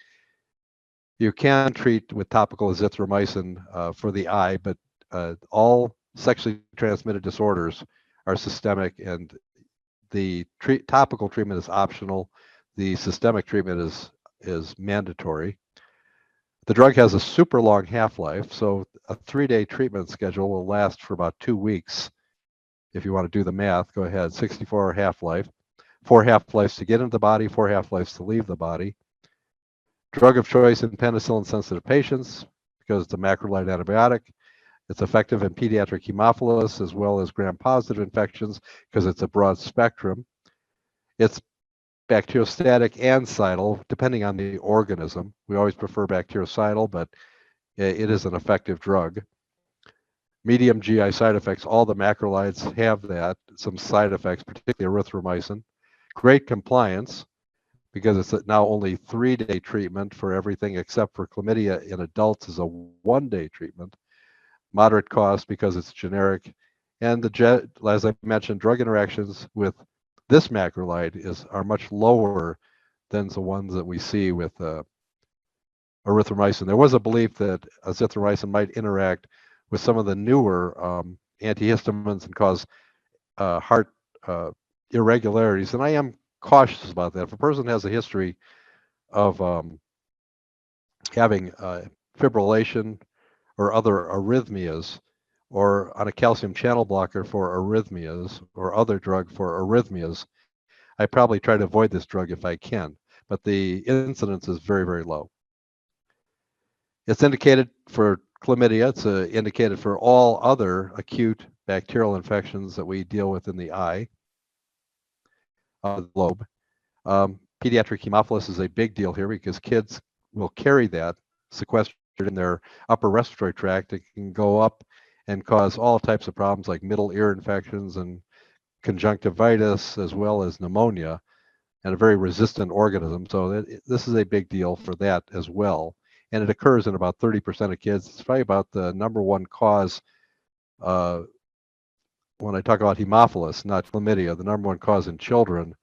You can treat with topical azithromycin for the eye, but all sexually transmitted disorders are systemic, and the topical treatment is optional. The systemic treatment is mandatory. The drug has a super long half-life, so a 3-day treatment schedule will last for about 2 weeks. If you want to do the math, go ahead. 64-hour half-life, 4 half-lives to get into the body, 4 half-lives to leave the body. Drug of choice in penicillin-sensitive patients because it's a macrolide antibiotic. It's effective in pediatric Haemophilus as well as gram-positive infections because it's a broad spectrum. It's bacteriostatic and cidal, depending on the organism. We always prefer bactericidal, but it is an effective drug. Medium GI side effects, all the macrolides have that, some side effects, particularly erythromycin. Great compliance because it's now only 3-day treatment for everything except for chlamydia in adults is a 1-day treatment. Moderate cost because it's generic. And as I mentioned, drug interactions with this macrolide are much lower than the ones that we see with erythromycin. There was a belief that azithromycin might interact with some of the newer antihistamines and cause heart irregularities, and I am cautious about that. If a person has a history of having fibrillation or other arrhythmias, or on a calcium channel blocker for arrhythmias, or other drug for arrhythmias, I probably try to avoid this drug if I can, but the incidence is very, very low. It's indicated for chlamydia. It's indicated for all other acute bacterial infections that we deal with in the eye, the lobe. Pediatric Haemophilus is a big deal here because kids will carry that sequestered in their upper respiratory tract. It can go up and cause all types of problems like middle ear infections and conjunctivitis, as well as pneumonia, and a very resistant organism. So this is a big deal for that as well. And it occurs in about 30% of kids. It's probably about the number one cause when I talk about Haemophilus, not chlamydia, the number one cause in children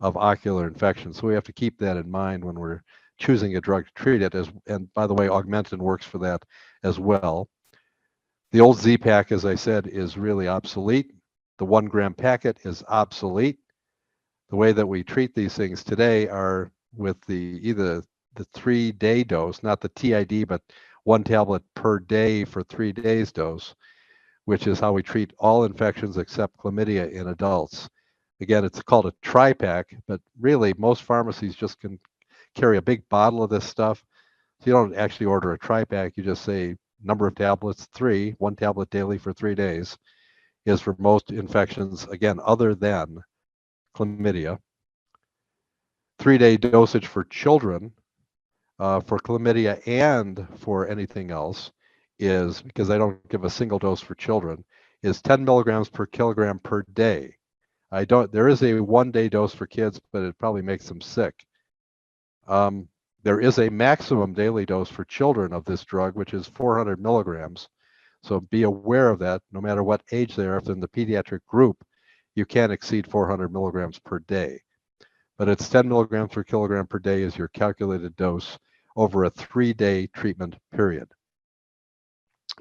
of ocular infection. So we have to keep that in mind when we're choosing a drug to treat it. And by the way, Augmentin works for that as well. The old Z-Pak, as I said, is really obsolete. The 1 gram packet is obsolete. The way that we treat these things today are with either the 3-day dose, not the TID, but 1 tablet per day for 3 days dose, which is how we treat all infections except chlamydia in adults. Again, it's called a tri-pack, but really most pharmacies just can carry a big bottle of this stuff. So you don't actually order a tri-pack, you just say number of tablets, 3, 1 tablet daily for 3 days is for most infections, again, other than chlamydia. 3-day dosage for children for chlamydia and for anything else is, because I don't give a single dose for children, is 10 milligrams per kilogram per day. There is a 1-day dose for kids, but it probably makes them sick. There is a maximum daily dose for children of this drug, which is 400 milligrams. So be aware of that. No matter what age they are, if in the pediatric group, you can't exceed 400 milligrams per day. But it's 10 milligrams per kilogram per day is your calculated dose over a 3-day treatment period.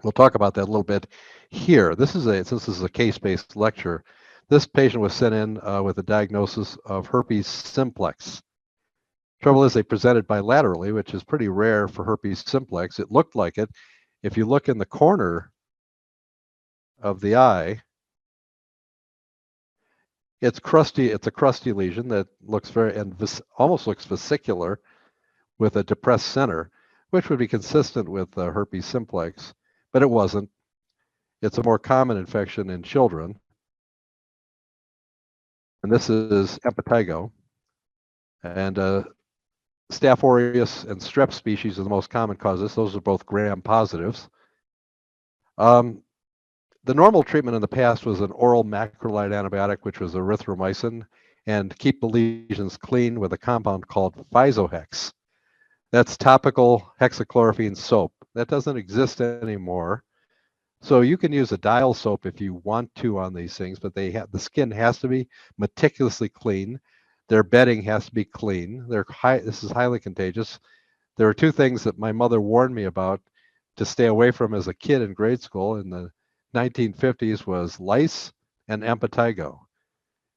We'll talk about that a little bit here. Since this is a case-based lecture, this patient was sent in with a diagnosis of herpes simplex. Trouble is they presented bilaterally, which is pretty rare for herpes simplex. It looked like it. If you look in the corner of the eye, it's crusty. It's a crusty lesion that looks almost looks vesicular with a depressed center, which would be consistent with herpes simplex, but it wasn't. It's a more common infection in children. And this is impetigo. And Staph aureus and strep species are the most common causes. Those are both gram positives. The normal treatment in the past was an oral macrolide antibiotic, which was erythromycin, and keep the lesions clean with a compound called Physohex. That's topical hexachlorophene soap. That doesn't exist anymore. So you can use a dial soap if you want to on these things, but the skin has to be meticulously clean. Their bedding has to be clean. This is highly contagious. There are 2 things that my mother warned me about to stay away from as a kid in grade school in the 1950s was lice and impetigo.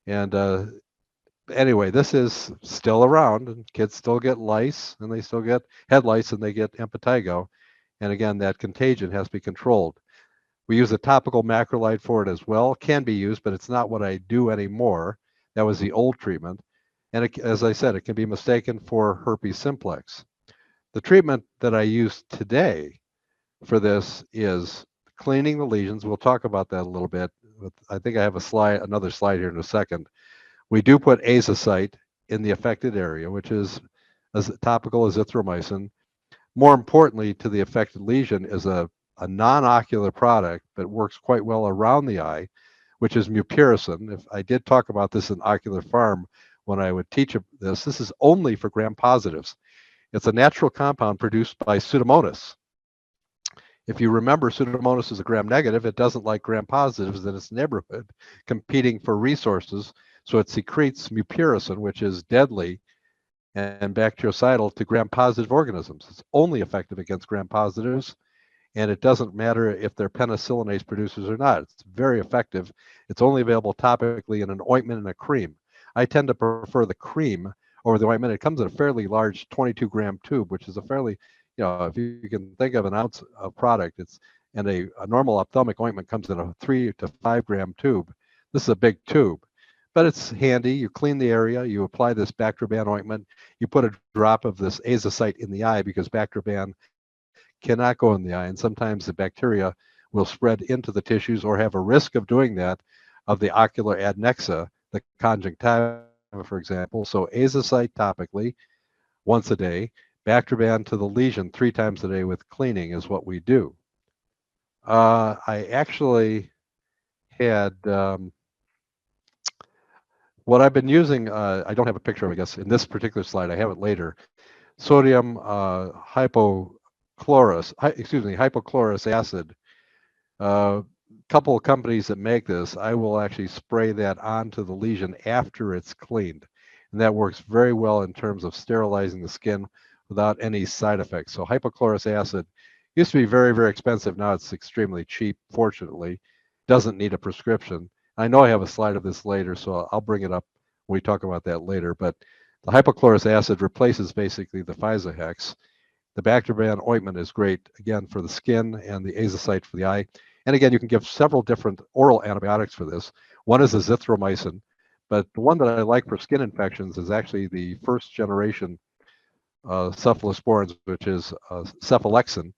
And anyway, this is still around, and kids still get lice, and they still get head lice, and they get impetigo. And again, that contagion has to be controlled. We use a topical macrolide for it as well. Can be used, but it's not what I do anymore. That was the old treatment. And it, as I said, it can be mistaken for herpes simplex. The treatment that I use today for this is cleaning the lesions. We'll talk about that a little bit. I think I have another slide here in a second. We do put azocyte in the affected area, which is as topical azithromycin. More importantly, to the affected lesion is a non-ocular product that works quite well around the eye, which is Mucurism. If I did talk about this in ocular pharm when I would teach this is only for gram-positives. It's a natural compound produced by Pseudomonas. If you remember, Pseudomonas is a gram-negative. It doesn't like gram-positives in its neighborhood, competing for resources. So it secretes Mucurism, which is deadly and bactericidal to gram-positive organisms. It's only effective against gram-positives, and it doesn't matter if they're penicillinase producers or not. It's very effective. It's only available topically in an ointment and a cream. I tend to prefer the cream over the ointment. It comes in a fairly large 22-gram tube, which is a fairly, if you can think of an ounce of product, and a normal ophthalmic ointment comes in a 3 to 5 gram tube. This is a big tube, but it's handy. You clean the area, you apply this Bactroban ointment, you put a drop of this azocyte in the eye because Bactroban cannot go in the eye, and sometimes the bacteria will spread into the tissues or have a risk of doing that of the ocular adnexa, the conjunctiva, for example. So azocyte topically once a day, Bactroban to the lesion 3 times a day with cleaning is what we do. I actually had what I've been using, I don't have a picture of it, I guess, in this particular slide. I have it later. Sodium hypochlorous acid. Couple of companies that make this, I will actually spray that onto the lesion after it's cleaned. And that works very well in terms of sterilizing the skin without any side effects. So hypochlorous acid used to be very, very expensive. Now it's extremely cheap, fortunately. Doesn't need a prescription. I know I have a slide of this later, so I'll bring it up when we talk about that later. But the hypochlorous acid replaces basically the Physohex. The Bactroban ointment is great, again, for the skin, and the azocyte for the eye. And again, you can give several different oral antibiotics for this. One is azithromycin, but the one that I like for skin infections is actually the first generation cephalosporins, which is cephalexin,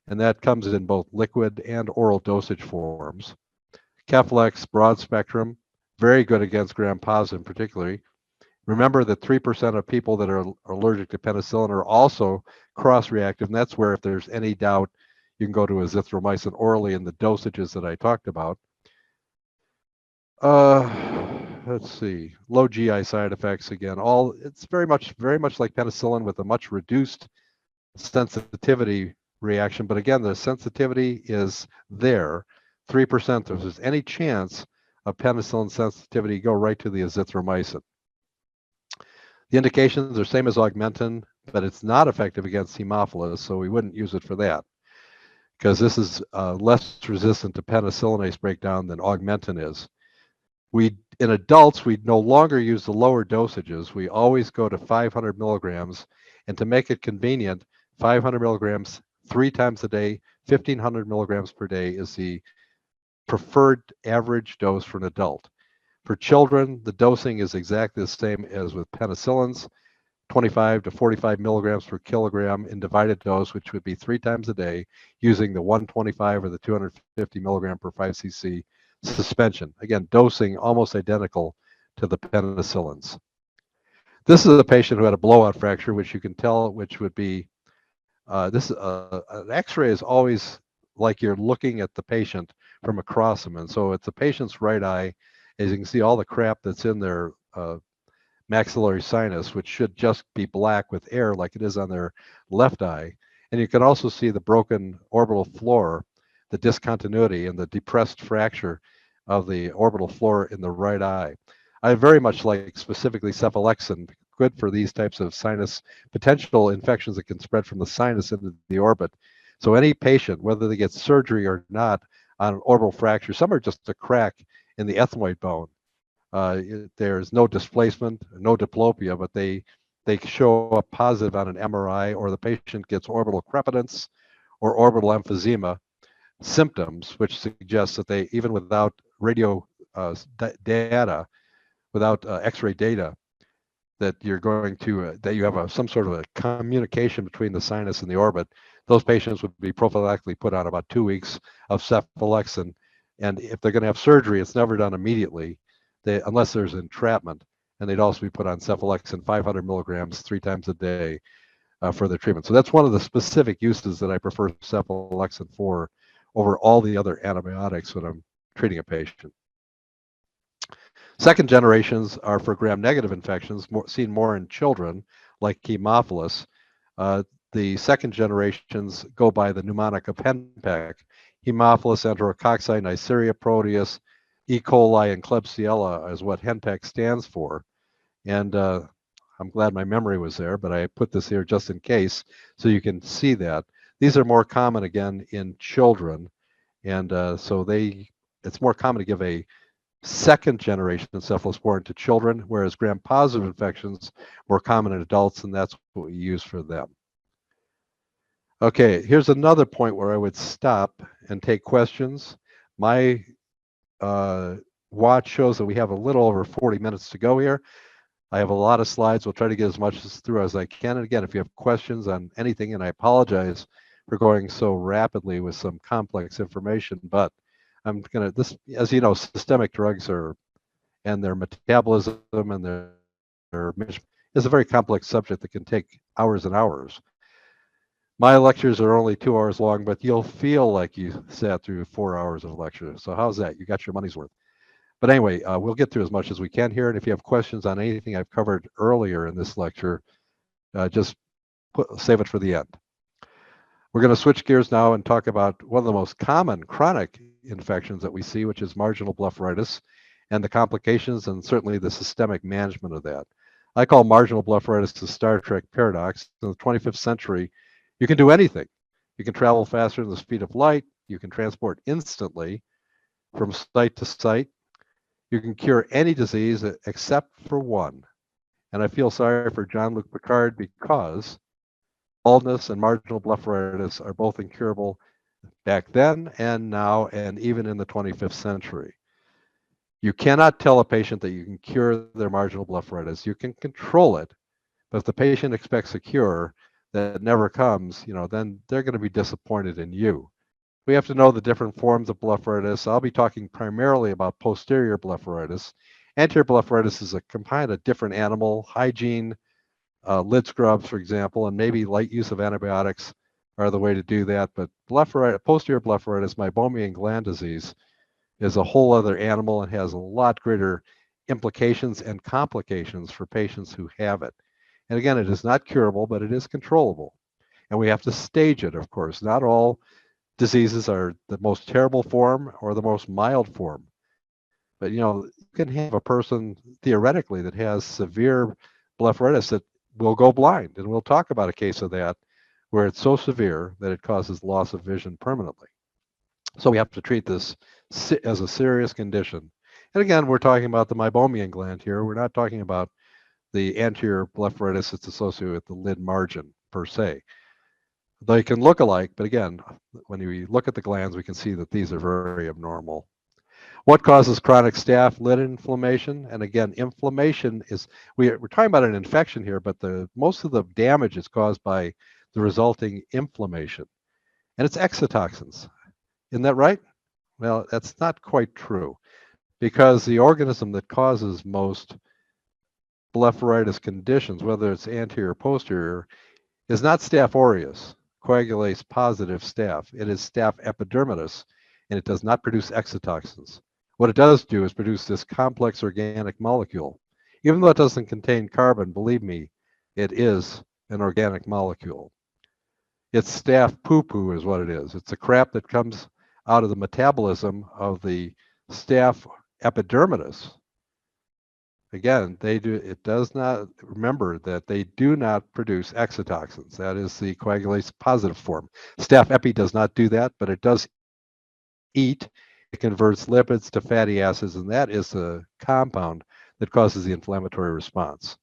and that comes in both liquid and oral dosage forms. Keflex, broad spectrum, very good against gram-positive particularly. Remember that 3% of people that are allergic to penicillin are also cross-reactive, and that's where if there's any doubt, you can go to azithromycin orally in the dosages that I talked about. Let's see, low GI side effects again. It's very much like penicillin with a much reduced sensitivity reaction, but again, the sensitivity is there. 3%. If there's any chance of penicillin sensitivity, go right to the azithromycin. The indications are same as Augmentin, but it's not effective against Haemophilus, so we wouldn't use it for that, because this is less resistant to penicillinase breakdown than Augmentin is. In adults, we no longer use the lower dosages. We always go to 500 milligrams, and to make it convenient, 500 milligrams 3 times a day, 1,500 milligrams per day is the preferred average dose for an adult. For children, the dosing is exactly the same as with penicillins, 25 to 45 milligrams per kilogram in divided dose, which would be 3 times a day, using the 125 or the 250 milligram per 5 cc suspension. Again, dosing almost identical to the penicillins. This is a patient who had a blowout fracture, which you can tell, which would be, an x-ray is always like you're looking at the patient from across them. And so it's the patient's right eye. As you can see, all the crap that's in their maxillary sinus, which should just be black with air like it is on their left eye. And you can also see the broken orbital floor, the discontinuity and the depressed fracture of the orbital floor in the right eye. I very much like specifically cephalexin, good for these types of sinus potential infections that can spread from the sinus into the orbit. So any patient, whether they get surgery or not, on an orbital fracture. Some are just a crack in the ethmoid bone. There's no displacement, no diplopia, but they show up positive on an MRI, or the patient gets orbital crepitance or orbital emphysema symptoms, which suggests that they, even without radio data, without X-ray data, that you're going to that you have some sort of a communication between the sinus and the orbit. Those patients would be prophylactically put on about 2 weeks of cephalexin, and if they're going to have surgery, it's never done immediately, unless there's entrapment, and they'd also be put on cephalexin 500 milligrams 3 times a day for their treatment. So that's one of the specific uses that I prefer cephalexin for over all the other antibiotics when I'm treating a patient. Second generations are for gram-negative infections, seen more in children, like Haemophilus. The second generations go by the mnemonic of Henpeck: Haemophilus, Enterococci, Neisseria proteus, E. coli, and Klebsiella is what Henpeck stands for. And I'm glad my memory was there, but I put this here just in case so you can see that. These are more common, again, in children. And so it's more common to give a second generation cephalosporin to children, whereas gram-positive infections more common in adults, and that's what we use for them. Okay, here's another point where I would stop and take questions. My watch shows that we have a little over 40 minutes to go here. I have a lot of slides. We'll try to get as much through as I can. And again, if you have questions on anything, and I apologize for going so rapidly with some complex information, but I'm going to, this, as you know, systemic drugs and their metabolism and their management is a very complex subject that can take hours and hours. My lectures are only 2 hours long, but you'll feel like you sat through 4 hours of lecture. So how's that? You got your money's worth. But anyway, we'll get through as much as we can here. And if you have questions on anything I've covered earlier in this lecture, just save it for the end. We're going to switch gears now and talk about one of the most common chronic infections that we see, which is marginal blepharitis, and the complications and certainly the systemic management of that. I call marginal blepharitis the Star Trek paradox. In the 25th century, you can do anything. You can travel faster than the speed of light. You can transport instantly from site to site. You can cure any disease except for one. And I feel sorry for Jean-Luc Picard, because baldness and marginal blepharitis are both incurable back then and now, and even in the 25th century. You cannot tell a patient that you can cure their marginal blepharitis. You can control it, but if the patient expects a cure that never comes, then they're going to be disappointed in you. We have to know the different forms of blepharitis. I'll be talking primarily about posterior blepharitis. Anterior blepharitis is a kind of different animal. Hygiene, lid scrubs, for example, and maybe light use of antibiotics are the way to do that. But posterior blepharitis, meibomian gland disease, is a whole other animal and has a lot greater implications and complications for patients who have it. And again, it is not curable, but it is controllable. And we have to stage it, of course. Not all diseases are the most terrible form or the most mild form. But you can have a person theoretically that has severe blepharitis that will go blind, and we'll talk about a case of that where it's so severe that it causes loss of vision permanently. So we have to treat this as a serious condition. And again, we're talking about the meibomian gland here. We're not talking about the anterior blepharitis that's associated with the lid margin per se. They can look alike, but again, when we look at the glands, we can see that these are very abnormal. What causes chronic staph lid inflammation? And again, inflammation is, we're talking about an infection here, but most of the damage is caused by the resulting inflammation. And it's exotoxins. Isn't that right? Well, that's not quite true, because the organism that causes most blepharitis conditions, whether it's anterior or posterior, is not Staph aureus, coagulase positive staph. It is Staph epidermidis, and it does not produce exotoxins. What it does do is produce this complex organic molecule. Even though it doesn't contain carbon, believe me, it is an organic molecule. It's staph poo-poo is what it is. It's the crap that comes out of the metabolism of the Staph epidermidis. Again, it does not, remember that they do not produce exotoxins. That is the coagulase positive form. Staph epi does not do that, but it does eat, it converts lipids to fatty acids, and that is the compound that causes the inflammatory response.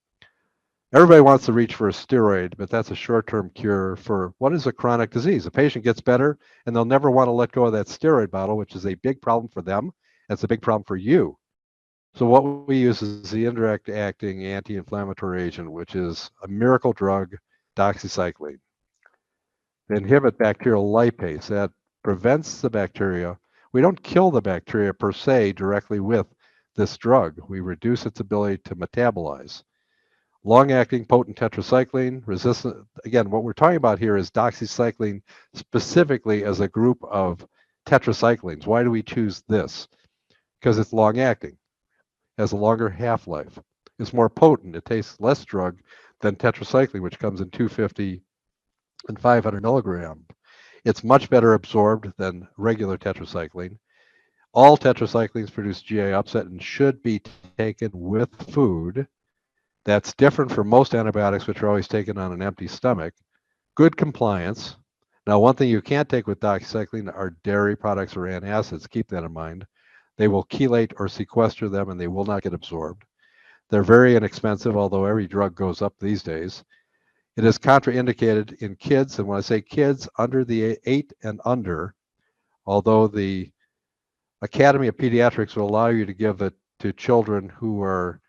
Everybody wants to reach for a steroid, but that's a short-term cure for what is a chronic disease. A patient gets better, and they'll never want to let go of that steroid bottle, which is a big problem for them. It's a big problem for you. So what we use is the indirect acting anti-inflammatory agent, which is a miracle drug, doxycycline. They inhibit bacterial lipase. That prevents the bacteria. We don't kill the bacteria per se directly with this drug. We reduce its ability to metabolize. Long-acting potent tetracycline, resistant. Again, what we're talking about here is doxycycline specifically as a group of tetracyclines. Why do we choose this? Because it's long-acting, has a longer half-life. It's more potent. It tastes less drug than tetracycline, which comes in 250 and 500 milligram. It's much better absorbed than regular tetracycline. All tetracyclines produce GI upset and should be taken with food. That's different from most antibiotics, which are always taken on an empty stomach. Good compliance. Now, one thing you can't take with doxycycline are dairy products or antacids. Keep that in mind. They will chelate or sequester them, and they will not get absorbed. They're very inexpensive, although every drug goes up these days. It is contraindicated in kids, and when I say kids, under the 8 and under, although the Academy of Pediatrics will allow you to give it to children who are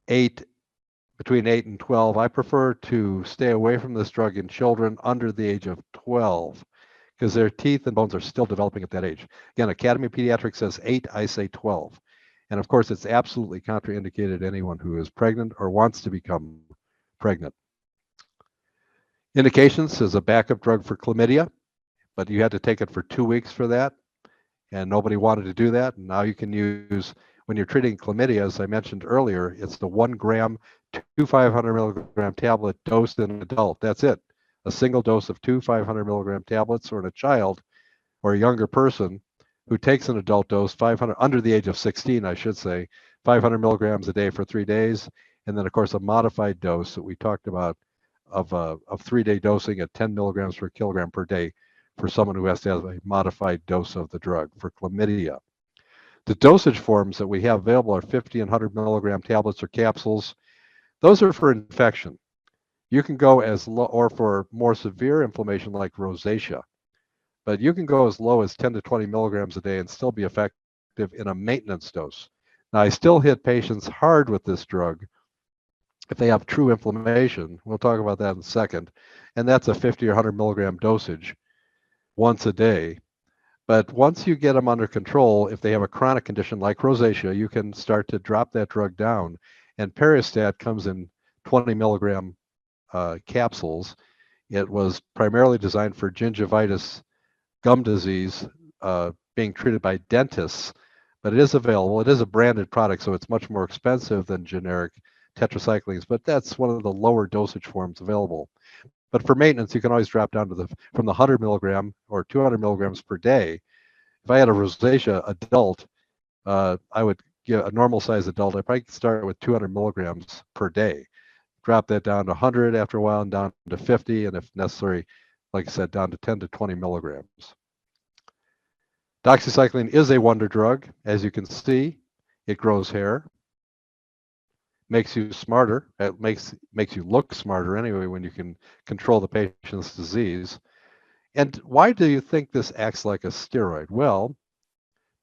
8, between 8 and 12. I prefer to stay away from this drug in children under the age of 12 because their teeth and bones are still developing at that age. Again, Academy of Pediatrics says 8, I say 12. And of course, it's absolutely contraindicated to anyone who is pregnant or wants to become pregnant. Indications is a backup drug for chlamydia, but you had to take it for 2 weeks for that, and nobody wanted to do that. And now you can use, when you're treating chlamydia, as I mentioned earlier, it's the 1 gram, 2 500 milligram tablet dosed in an adult. That's it. A single dose of 2 500 milligram tablets, or in a child or a younger person who takes an adult dose, 500, under the age of 16, I should say, 500 milligrams a day for 3 days. And then, of course, a modified dose that we talked about of 3-day dosing at 10 milligrams per kilogram per day for someone who has to have a modified dose of the drug for chlamydia. The dosage forms that we have available are 50 and 100 milligram tablets or capsules. Those are for infection. You can go as low, or for more severe inflammation like rosacea, but you can go as low as 10 to 20 milligrams a day and still be effective in a maintenance dose. Now, I still hit patients hard with this drug if they have true inflammation. We'll talk about that in a second. And that's a 50 or 100 milligram dosage once a day. But once you get them under control, if they have a chronic condition like rosacea, you can start to drop that drug down. And Peristat comes in 20 milligram capsules. It was primarily designed for gingivitis, gum disease, being treated by dentists, but it is available. It is a branded product, so it's much more expensive than generic tetracyclines, but that's one of the lower dosage forms available. But for maintenance, you can always drop down to from the 100 milligram or 200 milligrams per day. If I had a rosacea adult, I would give a normal size adult, I'd probably start with 200 milligrams per day. Drop that down to 100 after a while and down to 50, and if necessary, like I said, down to 10 to 20 milligrams. Doxycycline is a wonder drug. As you can see, it grows hair, makes you smarter. It makes you look smarter anyway when you can control the patient's disease. And why do you think this acts like a steroid? Well,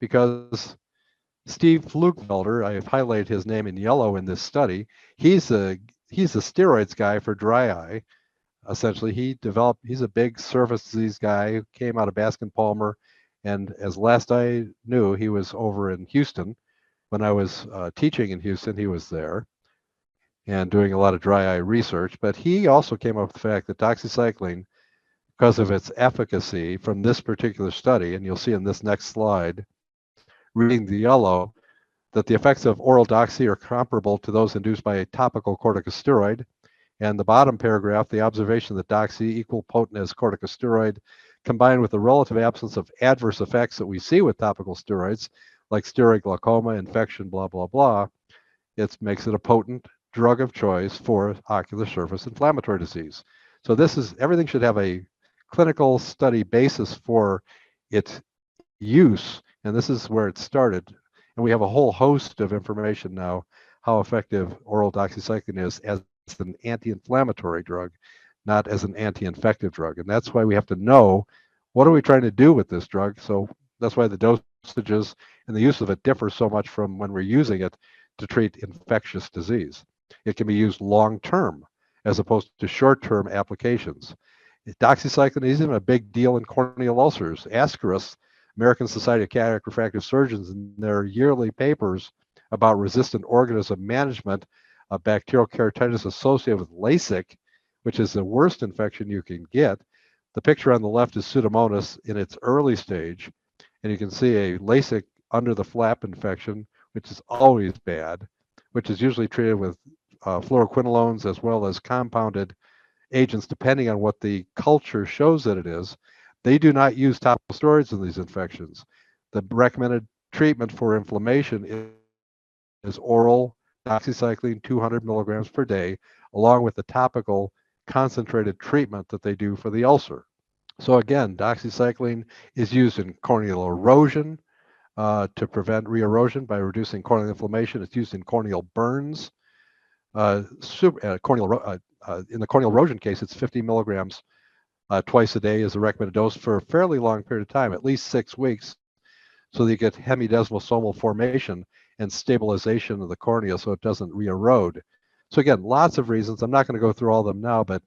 because Steve Flugfelder, I have highlighted his name in yellow in this study. He's a steroids guy for dry eye. Essentially, he's a big surface disease guy who came out of Baskin Palmer, and as last I knew, he was over in Houston. When I was teaching in Houston, he was there and doing a lot of dry eye research. But he also came up with the fact that doxycycline, because of its efficacy from this particular study, and you'll see in this next slide, reading the yellow, that the effects of oral doxy are comparable to those induced by a topical corticosteroid. And the bottom paragraph, the observation that doxy equal potent as corticosteroid, combined with the relative absence of adverse effects that we see with topical steroids, like steroid glaucoma, infection, blah, blah, blah, it makes it a potent drug of choice for ocular surface inflammatory disease. So everything should have a clinical study basis for its use, and this is where it started, and we have a whole host of information now how effective oral doxycycline is as an anti-inflammatory drug, not as an anti-infective drug. And that's why we have to know what are we trying to do with this drug. So that's why the dosages and the use of it differ so much from when we're using it to treat infectious disease. It can be used long-term as opposed to short-term applications. Doxycycline is even a big deal in corneal ulcers. Ascaris, American Society of Cataract Refractive Surgeons, in their yearly papers about resistant organism management of bacterial keratitis associated with LASIK, which is the worst infection you can get. The picture on the left is Pseudomonas in its early stage, and you can see a LASIK under the flap infection, which is always bad, which is usually treated with fluoroquinolones as well as compounded agents, depending on what the culture shows that it is. They do not use topical steroids in these infections. The recommended treatment for inflammation is oral doxycycline 200 milligrams per day, along with the topical concentrated treatment that they do for the ulcer. So again, doxycycline is used in corneal erosion to prevent re-erosion by reducing corneal inflammation. It's used in corneal burns. In the corneal erosion case, it's 50 milligrams twice a day is a recommended dose for a fairly long period of time, at least 6 weeks, so that you get hemidesmosomal formation and stabilization of the cornea so it doesn't re-erode. So again, lots of reasons. I'm not going to go through all of them now, but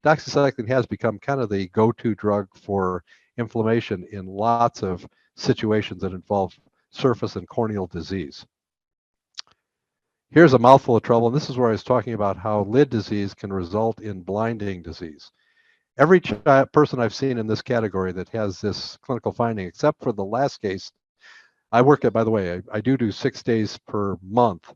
doxycycline has become kind of the go-to drug for inflammation in lots of situations that involve surface and corneal disease. Here's a mouthful of trouble, and this is where I was talking about how lid disease can result in blinding disease. Every person I've seen in this category that has this clinical finding, except for the last case, I work at, by the way, I do 6 days per month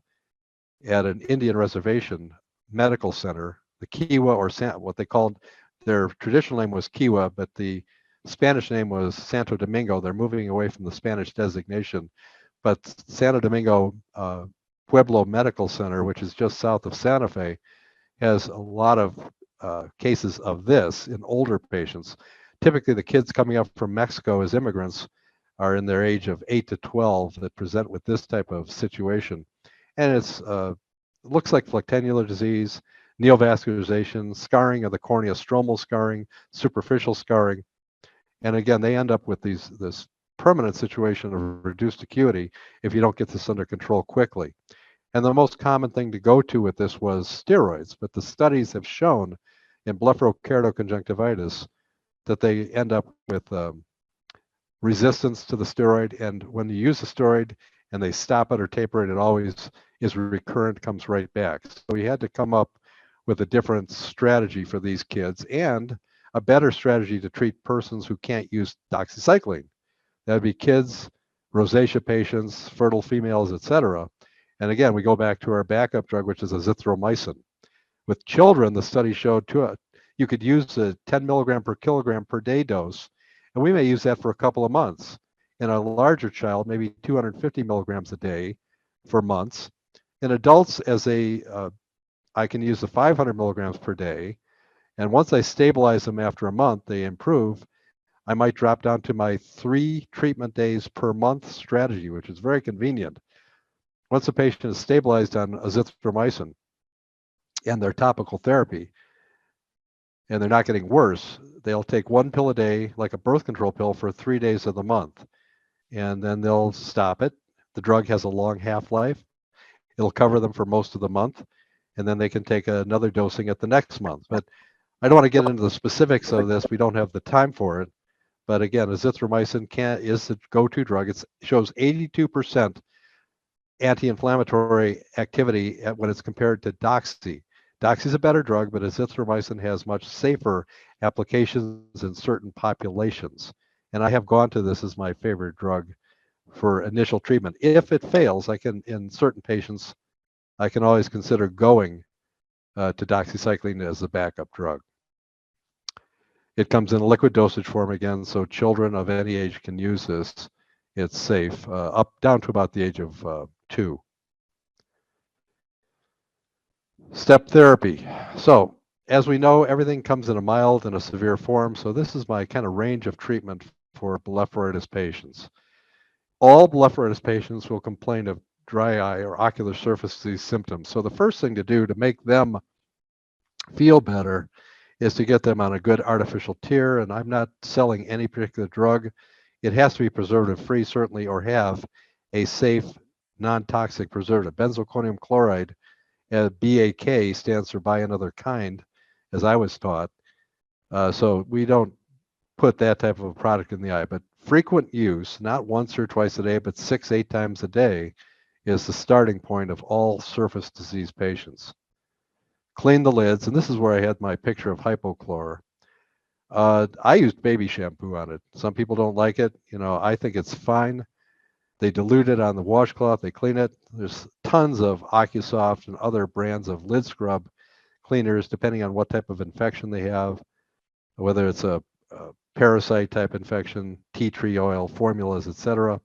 at an Indian reservation medical center, the Kiwa, or what they called, their traditional name was Kiwa, but the Spanish name was Santo Domingo. They're moving away from the Spanish designation. But Santo Domingo Pueblo Medical Center, which is just south of Santa Fe, has a lot of cases of this in older patients. Typically, the kids coming up from Mexico as immigrants are in their age of 8 to 12 that present with this type of situation. And it's looks like flectanular disease, neovascularization, scarring of the cornea, stromal scarring, superficial scarring. And again, they end up with this permanent situation of reduced acuity if you don't get this under control quickly. And the most common thing to go to with this was steroids, but the studies have shown in blepharokeratoconjunctivitis that they end up with resistance to the steroid, and when you use the steroid and they stop it or taper it, it always is recurrent, comes right back. So we had to come up with a different strategy for these kids and a better strategy to treat persons who can't use doxycycline. That would be kids, rosacea patients, fertile females, etc. And again, we go back to our backup drug, which is azithromycin. With children, the study showed you could use a 10 milligram per kilogram per day dose, and we may use that for a couple of months. In a larger child, maybe 250 milligrams a day for months. In adults, I can use the 500 milligrams per day, and once I stabilize them after a month, they improve. I might drop down to my 3 treatment days per month strategy, which is very convenient. Once a patient is stabilized on azithromycin and their topical therapy, and they're not getting worse, they'll take 1 pill a day, like a birth control pill, for 3 days of the month. And then they'll stop it. The drug has a long half-life. It'll cover them for most of the month, and then they can take another dosing at the next month. But I don't want to get into the specifics of this. We don't have the time for it. But again, azithromycin is the go-to drug. It shows 82% anti-inflammatory activity when it's compared to Doxy. Doxy is a better drug, but azithromycin has much safer applications in certain populations. And I have gone to this as my favorite drug for initial treatment. If it fails, in certain patients, I can always consider going to doxycycline as a backup drug. It comes in a liquid dosage form again, so children of any age can use this. It's safe, down to about the age of 2. Step therapy. So as we know, everything comes in a mild and a severe form. So this is my kind of range of treatment for blepharitis patients. all blepharitis patients will complain of dry eye or ocular surface disease symptoms. So the first thing to do to make them feel better is to get them on a good artificial tear. And I'm not selling any particular drug. It has to be preservative free, certainly, or have a safe, non-toxic preservative. Benzalkonium chloride, BAK, stands for by another kind, as I was taught. So we don't put that type of a product in the eye, but frequent use, not once or twice a day, but 6-8 times a day, is the starting point of all surface disease patients. Clean the lids, and this is where I had my picture of hypochlor. I used baby shampoo on it. Some people don't like it. I think it's fine. They dilute it on the washcloth, they clean it. There's tons of OcuSoft and other brands of lid scrub cleaners, depending on what type of infection they have, whether it's a parasite type infection, tea tree oil, formulas, etc.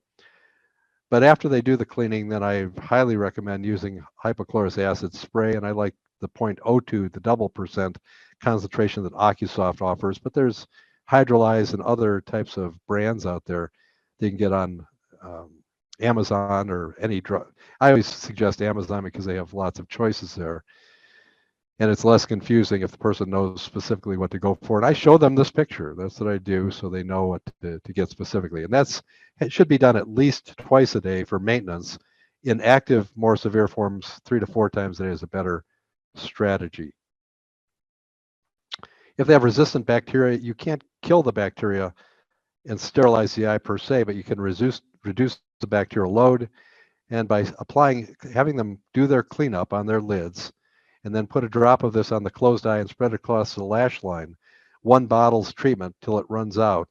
But after they do the cleaning, then I highly recommend using hypochlorous acid spray, and I like the 0.02, the double percent concentration that OcuSoft offers. But there's Hydrolyze and other types of brands out there that you can get on Amazon or any drug. I always suggest Amazon because they have lots of choices there. And it's less confusing if the person knows specifically what to go for. And I show them this picture. That's what I do, so they know what to get specifically. And it should be done at least twice a day for maintenance. In active, more severe forms, 3 to 4 times a day is a better strategy. If they have resistant bacteria, you can't kill the bacteria and sterilize the eye per se, but you can reduce the bacterial load. And by having them do their cleanup on their lids, and then put a drop of this on the closed eye and spread it across the lash line. 1 bottle's treatment till it runs out.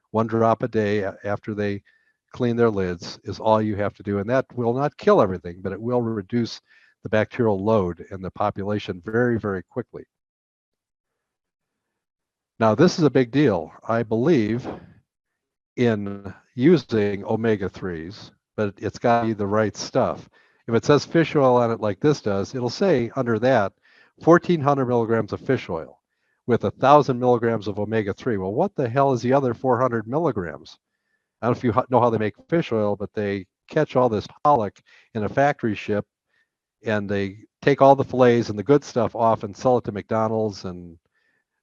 1 drop a day after they clean their lids is all you have to do. And that will not kill everything, but it will reduce the bacterial load in the population very, very quickly. Now, this is a big deal. I believe in using omega-3s, but it's got to be the right stuff. If it says fish oil on it like this does, it'll say under that 1,400 milligrams of fish oil with 1,000 milligrams of omega-3. Well, what the hell is the other 400 milligrams? I don't know if you know how they make fish oil, but they catch all this pollock in a factory ship, and they take all the fillets and the good stuff off and sell it to McDonald's and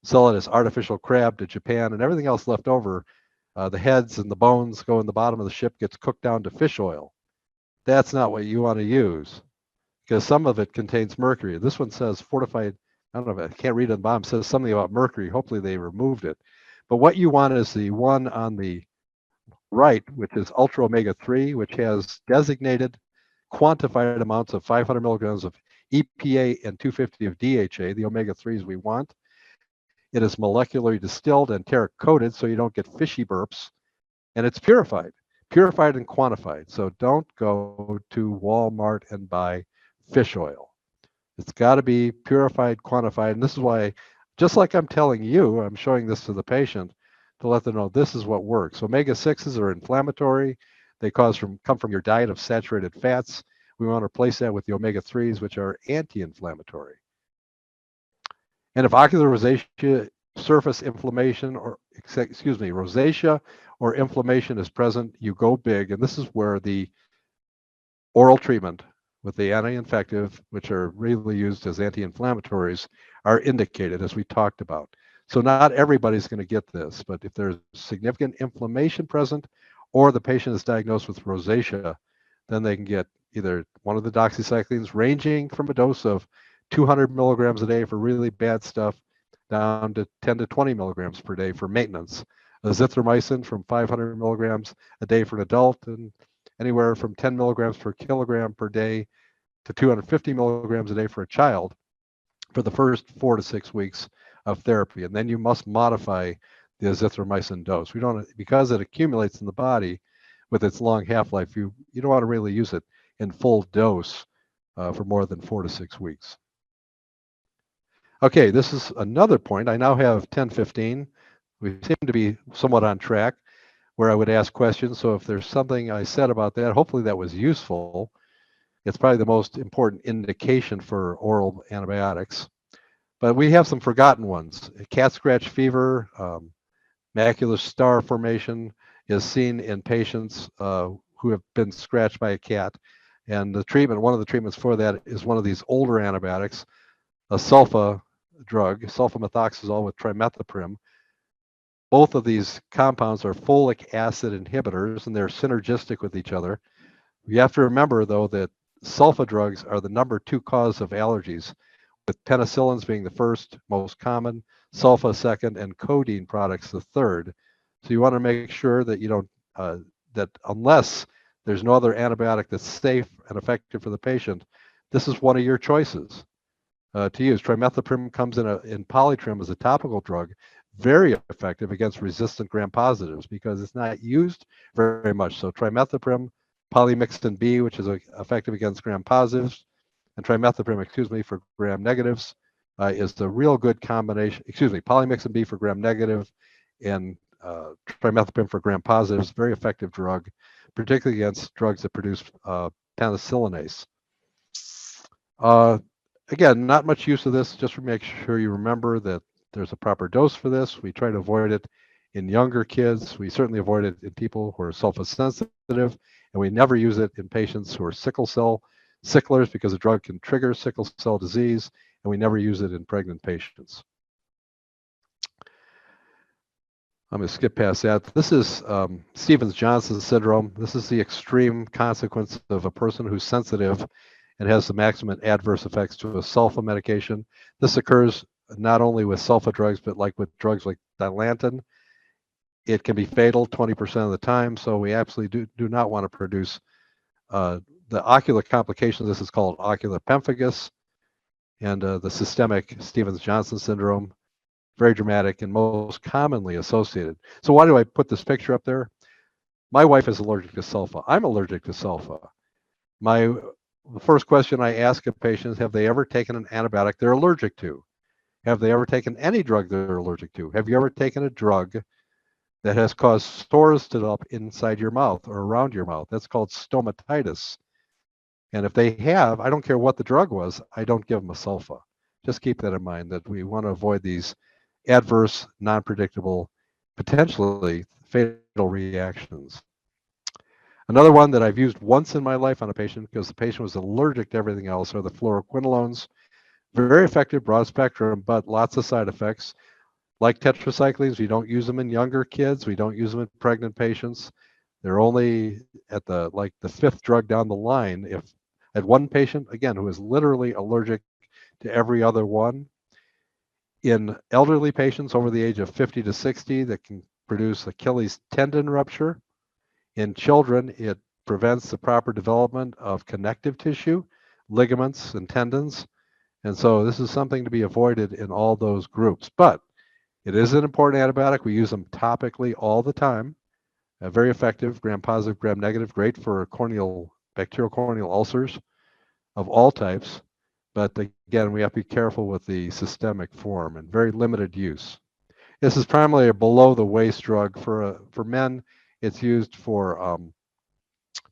sell it as artificial crab to Japan, and everything else left over, the heads and the bones go in the bottom of the ship, gets cooked down to fish oil. That's not what you want to use, because some of it contains mercury. This one says fortified, I don't know, I can't read it on the bottom, it says something about mercury. Hopefully they removed it. But what you want is the one on the right, which is ultra omega-3, which has designated quantified amounts of 500 milligrams of EPA and 250 of DHA, the omega-3s we want. It is molecularly distilled and enteric coated so you don't get fishy burps, and it's purified and quantified. So don't go to Walmart and buy fish oil. It's got to be purified, quantified. And this is why, just like I'm telling you, I'm showing this to the patient to let them know this is what works. Omega-6s are inflammatory. They come from your diet of saturated fats. We want to replace that with the omega-3s, which are anti-inflammatory. And if ocular rosacea, surface inflammation, or rosacea or inflammation is present, you go big. And this is where the oral treatment with the anti-infective, which are really used as anti-inflammatories, are indicated, as we talked about. So not everybody's going to get this, but if there's significant inflammation present or the patient is diagnosed with rosacea, then they can get either one of the doxycyclines, ranging from a dose of 200 milligrams a day for really bad stuff down to 10 to 20 milligrams per day for maintenance. Azithromycin from 500 milligrams a day for an adult, and anywhere from 10 milligrams per kilogram per day to 250 milligrams a day for a child for the first 4 to 6 weeks of therapy. And then you must modify the azithromycin dose. We don't, because it accumulates in the body with its long half-life, you don't want to really use it in full dose for more than 4 to 6 weeks. Okay, this is another point. I now have 10:15. We seem to be somewhat on track where I would ask questions. So if there's something I said about that, hopefully that was useful. It's probably the most important indication for oral antibiotics. But we have some forgotten ones. Cat scratch fever, macular star formation is seen in patients who have been scratched by a cat. And the treatment, one of the treatments for that is one of these older antibiotics, a sulfa drug, sulfamethoxazole with trimethoprim. Both of these compounds are folic acid inhibitors, and they're synergistic with each other. You have to remember, though, that sulfa drugs are the number 2 cause of allergies, with penicillins being the first most common, sulfa second, and codeine products the third. So you want to make sure that you don't, that unless there's no other antibiotic that's safe and effective for the patient, this is one of your choices to use. Trimethoprim comes in Polytrim as a topical drug, very effective against resistant gram-positives because it's not used very much. So trimethoprim, polymyxin B, which is effective against gram-positives, and trimethoprim, for gram-negatives, is the real good combination. Polymyxin B for gram-negative and trimethoprim for gram-positives, very effective drug, particularly against drugs that produce penicillinase. Again, not much use of this. Just to make sure you remember that there's a proper dose for this. We try to avoid it in younger kids. We certainly avoid it in people who are sulfa-sensitive, and we never use it in patients who are sicklers because the drug can trigger sickle cell disease, and we never use it in pregnant patients. I'm going to skip past that. This is Stevens-Johnson syndrome. This is the extreme consequence of a person who's sensitive and has the maximum adverse effects to a sulfa medication. This occurs not only with sulfa drugs, but like with drugs like Dilantin. It can be fatal 20% of the time, so we absolutely do not want to produce the ocular complications. This is called ocular pemphigus, and the systemic Stevens-Johnson syndrome, very dramatic and most commonly associated. So why do I put this picture up there? My wife is allergic to sulfa. I'm allergic to sulfa. The first question I ask a patient is, have they ever taken an antibiotic they're allergic to? Have they ever taken any drug they're allergic to? Have you ever taken a drug that has caused sores to develop inside your mouth or around your mouth? That's called stomatitis. And if they have, I don't care what the drug was, I don't give them a sulfa. Just keep that in mind, that we want to avoid these adverse, non-predictable, potentially fatal reactions. Another one that I've used once in my life on a patient because the patient was allergic to everything else are the fluoroquinolones. Very effective, broad spectrum, but lots of side effects. Like tetracyclines, we don't use them in younger kids. We don't use them in pregnant patients. They're only at the 5th drug down the line. If at one patient, again, who is literally allergic to every other one, in elderly patients over the age of 50 to 60 that can produce Achilles tendon rupture. In children, it prevents the proper development of connective tissue, ligaments, and tendons. And so this is something to be avoided in all those groups. But it is an important antibiotic. We use them topically all the time. Very effective, gram-positive, gram-negative, great for bacterial corneal ulcers of all types. But again, we have to be careful with the systemic form and very limited use. This is primarily a below-the-waist drug. For men, it's used for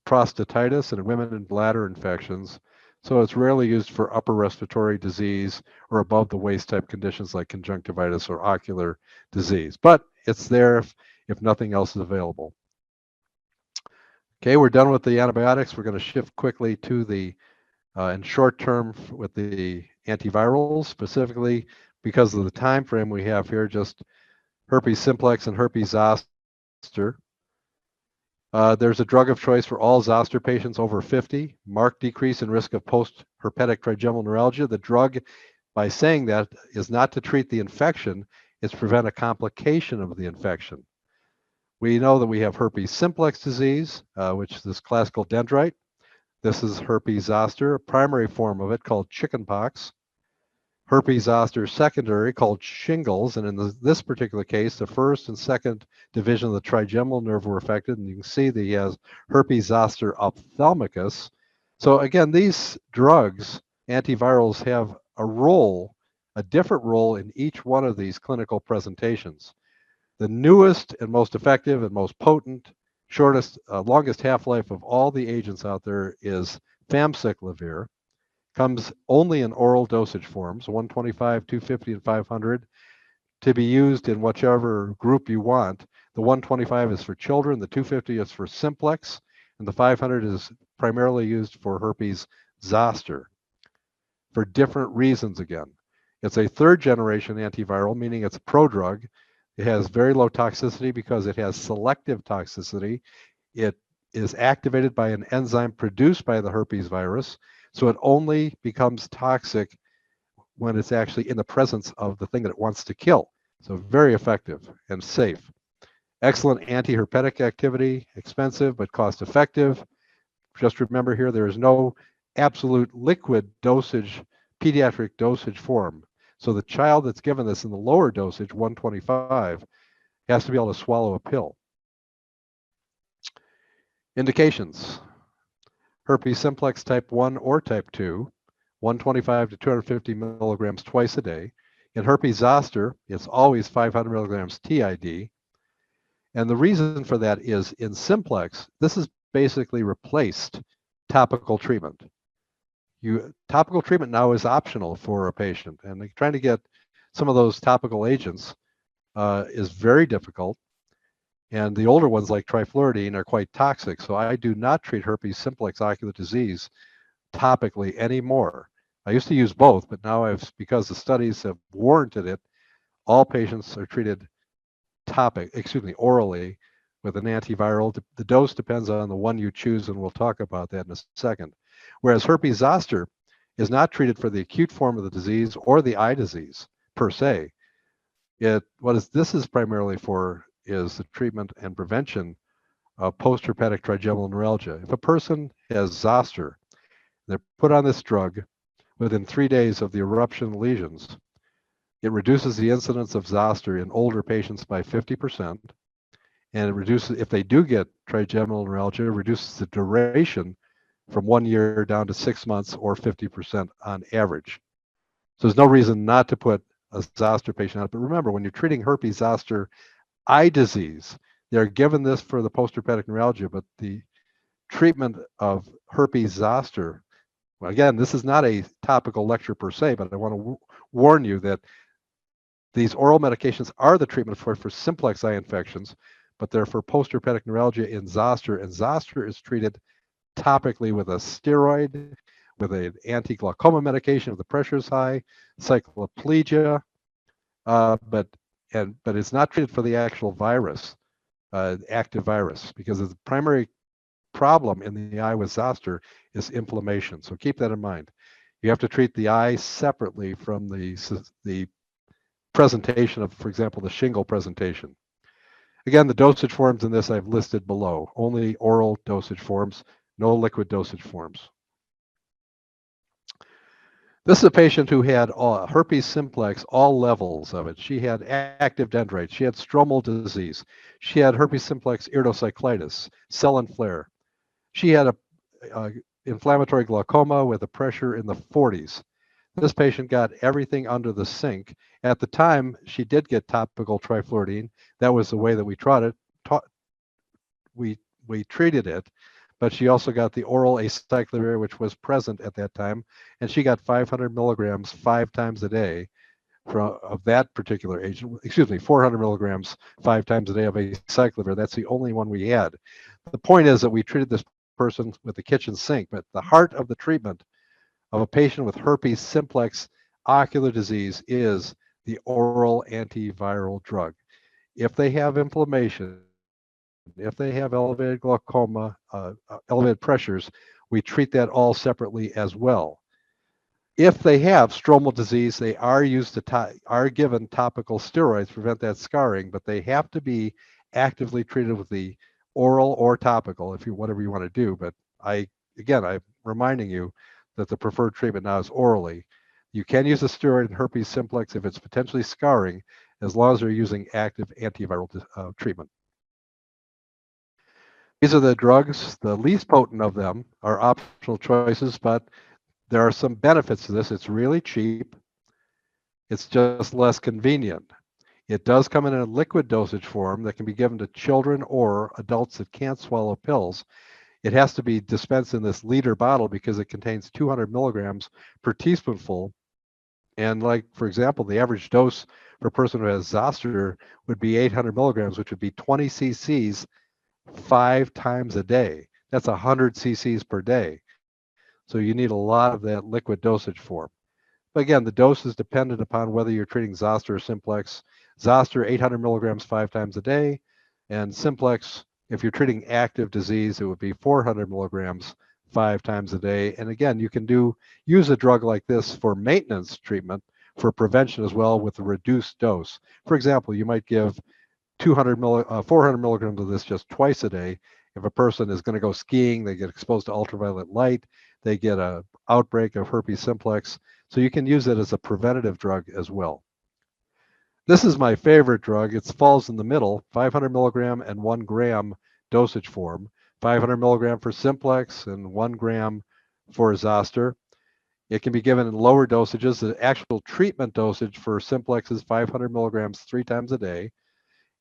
prostatitis and women in bladder infections. So it's rarely used for upper respiratory disease or above the waist type conditions like conjunctivitis or ocular disease. But it's there if nothing else is available. Okay, we're done with the antibiotics. We're going to shift quickly to the, in short term, with the antivirals, specifically because of the time frame we have here, just Herpes Simplex and Herpes Zoster. There's a drug of choice for all Zoster patients over 50, marked decrease in risk of post-herpetic trigeminal neuralgia. The drug, by saying that, is not to treat the infection, it's to prevent a complication of the infection. We know that we have herpes simplex disease, which is this classical dendrite. This is herpes zoster, a primary form of it called chickenpox. Herpes zoster secondary called shingles, and in this particular case, the first and second division of the trigeminal nerve were affected, and you can see that he has herpes zoster ophthalmicus. So again, these drugs, antivirals, have a different role in each one of these clinical presentations. The newest and most effective and most potent, longest half-life of all the agents out there is famciclovir. Comes only in oral dosage forms, 125, 250, and 500, to be used in whichever group you want. The 125 is for children, the 250 is for simplex, and the 500 is primarily used for herpes zoster for different reasons again. It's a third generation antiviral, meaning it's a prodrug. It has very low toxicity because it has selective toxicity. It is activated by an enzyme produced by the herpes virus, so it only becomes toxic when it's actually in the presence of the thing that it wants to kill. So very effective and safe. Excellent anti-herpetic activity, expensive but cost effective. Just remember here, there is no absolute liquid dosage, pediatric dosage form. So the child that's given this in the lower dosage, 125, has to be able to swallow a pill. Indications: herpes simplex type 1 or type 2, 125 to 250 milligrams twice a day. In herpes zoster, it's always 500 milligrams TID. And the reason for that is in simplex, this is basically replaced topical treatment. Topical treatment now is optional for a patient, and trying to get some of those topical agents is very difficult. And the older ones like trifluridine are quite toxic. So I do not treat herpes simplex ocular disease topically anymore. I used to use both, but now because the studies have warranted it, all patients are treated orally with an antiviral. The dose depends on the one you choose, and we'll talk about that in a second. Whereas herpes zoster is not treated for the acute form of the disease or the eye disease per se. This is primarily for is the treatment and prevention of post-herpetic trigeminal neuralgia. If a person has zoster, they're put on this drug within 3 days of the eruption lesions, it reduces the incidence of zoster in older patients by 50%, and it reduces, if they do get trigeminal neuralgia, it reduces the duration from 1 year down to 6 months or 50% on average. So there's no reason not to put a zoster patient out. But remember, when you're treating herpes zoster eye disease, they're given this for the post-herpetic neuralgia, but the treatment of herpes zoster, well, again, this is not a topical lecture per se, but I want to warn you that these oral medications are the treatment for simplex eye infections, but they're for post-herpetic neuralgia in zoster, and zoster is treated topically with a steroid, with an anti-glaucoma medication if the pressure is high, cycloplegia, but it's not treated for the actual virus, active virus, because the primary problem in the eye with zoster is inflammation. So keep that in mind. You have to treat the eye separately from the presentation of, for example, the shingle presentation. Again, the dosage forms in this I've listed below. Only oral dosage forms, no liquid dosage forms. This is a patient who had herpes simplex, all levels of it. She had active dendrites. She had stromal disease. She had herpes simplex iridocyclitis, cell and flare. She had a inflammatory glaucoma with a pressure in the 40s. This patient got everything under the sink. At the time, she did get topical trifluridine. That was the way that we treated it. But she also got the oral acyclovir, which was present at that time, and she got 500 milligrams 5 times a day of that particular agent. 400 milligrams 5 times a day of acyclovir. That's the only one we had. The point is that we treated this person with the kitchen sink, but the heart of the treatment of a patient with herpes simplex ocular disease is the oral antiviral drug. If they have inflammation, if they have elevated glaucoma, elevated pressures, we treat that all separately as well. If they have stromal disease, they are given topical steroids to prevent that scarring, but they have to be actively treated with the oral or topical, whatever you want to do. But I'm reminding you that the preferred treatment now is orally. You can use a steroid in herpes simplex if it's potentially scarring, as long as they're using active antiviral treatment. These are the drugs. The least potent of them are optional choices, but there are some benefits to this. It's really cheap. It's just less convenient. It does come in a liquid dosage form that can be given to children or adults that can't swallow pills. It has to be dispensed in this liter bottle because it contains 200 milligrams per teaspoonful. And for example, the average dose for a person who has zoster would be 800 milligrams, which would be 20 cc's 5 times a day. That's 100 cc's per day. So you need a lot of that liquid dosage form. But again, the dose is dependent upon whether you're treating Zoster or Simplex. Zoster, 800 milligrams 5 times a day, and Simplex, if you're treating active disease, it would be 400 milligrams 5 times a day. And again, you can use a drug like this for maintenance treatment for prevention as well with a reduced dose. For example, you might give 400 milligrams of this just twice a day. If a person is going to go skiing, they get exposed to ultraviolet light, they get an outbreak of herpes simplex. So you can use it as a preventative drug as well. This is my favorite drug. It falls in the middle, 500 milligram and 1 gram dosage form, 500 milligram for simplex and 1 gram for Zoster. It can be given in lower dosages. The actual treatment dosage for simplex is 500 milligrams 3 times a day.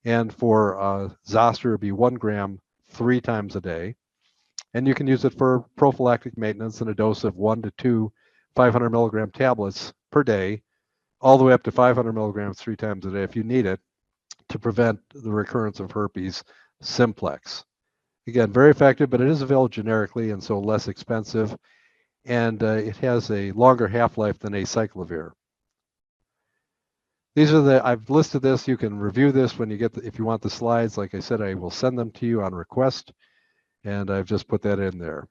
And for Zoster, it would be 1 gram 3 times a day. And you can use it for prophylactic maintenance in a dose of 1 to 2 500 milligram tablets per day, all the way up to 500 milligrams 3 times a day if you need it, to prevent the recurrence of herpes simplex. Again, very effective, but it is available generically and so less expensive. And it has a longer half-life than acyclovir. These are I've listed this. You can review this when you get if you want the slides. Like I said, I will send them to you on request, and I've just put that in there.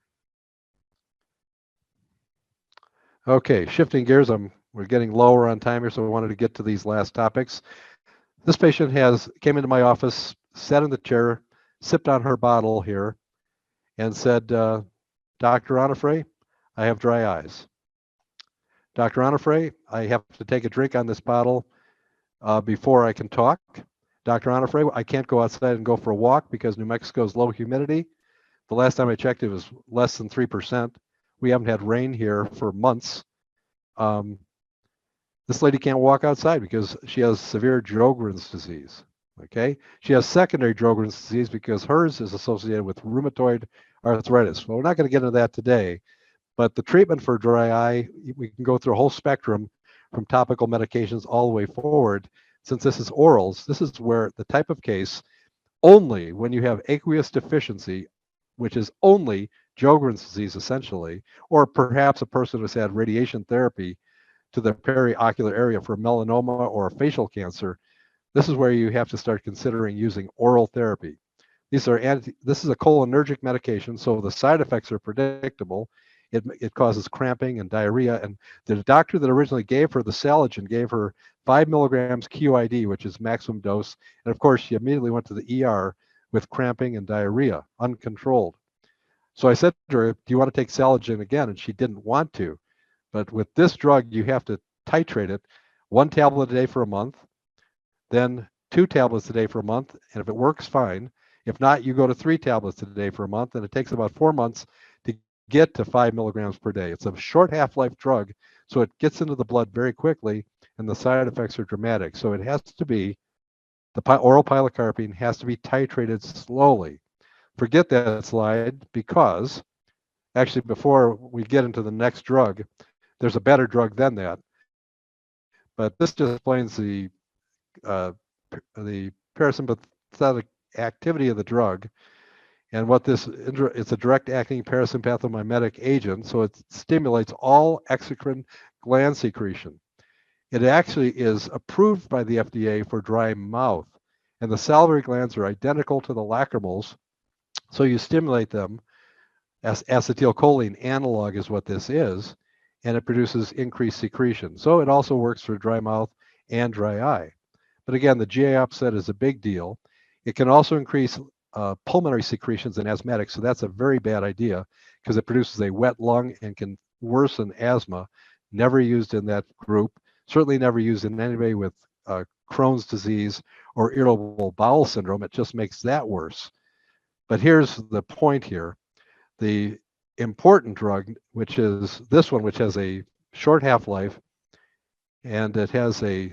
Okay, shifting gears. We're getting lower on time here, so I wanted to get to these last topics. This patient came into my office, sat in the chair, sipped on her bottle here, and said, Dr. Onofrey, I have dry eyes. Dr. Onofrey, I have to take a drink on this bottle before I can talk. Dr. Onofrey, I can't go outside and go for a walk because New Mexico is low humidity. The last time I checked, it was less than 3%. We haven't had rain here for months. This lady can't walk outside because she has severe Sjogren's disease. Okay, she has secondary Sjogren's disease because hers is associated with rheumatoid arthritis. Well, we're not going to get into that today, but the treatment for dry eye, we can go through a whole spectrum from topical medications all the way forward. Since this is orals, this is where the type of case only when you have aqueous deficiency, which is only Sjogren's disease essentially, or perhaps a person who's had radiation therapy to the periocular area for melanoma or a facial cancer, this is where you have to start considering using oral therapy. This is a cholinergic medication, so the side effects are predictable. It causes cramping and diarrhea. And the doctor that originally gave her the Salogen gave her 5 milligrams QID, which is maximum dose. And of course, she immediately went to the ER with cramping and diarrhea, uncontrolled. So I said to her, do you want to take Salogen again? And she didn't want to. But with this drug, you have to titrate it 1 tablet a day for a month, then 2 tablets a day for a month. And if it works, fine. If not, you go to 3 tablets a day for a month. And it takes about 4 months to get to 5 milligrams per day. It's a short half-life drug, so it gets into the blood very quickly, and the side effects are dramatic. So it has to be, the oral pilocarpine has to be titrated slowly. Forget that slide because, actually, before we get into the next drug, there's a better drug than that. But this just explains the parasympathetic activity of the drug. And what it's a direct acting parasympathomimetic agent, so it stimulates all exocrine gland secretion. It actually is approved by the FDA for dry mouth, and the salivary glands are identical to the lacrimals, so you stimulate them. Acetylcholine analog is what this is, and it produces increased secretion. So it also works for dry mouth and dry eye. But again, the GI upset is a big deal. It can also increase pulmonary secretions in asthmatics, so that's a very bad idea because it produces a wet lung and can worsen asthma. Never used in that group. Certainly never used in anybody with Crohn's disease or irritable bowel syndrome. It just makes that worse. But here's the point here. The important drug, which is this one, which has a short half-life and it has a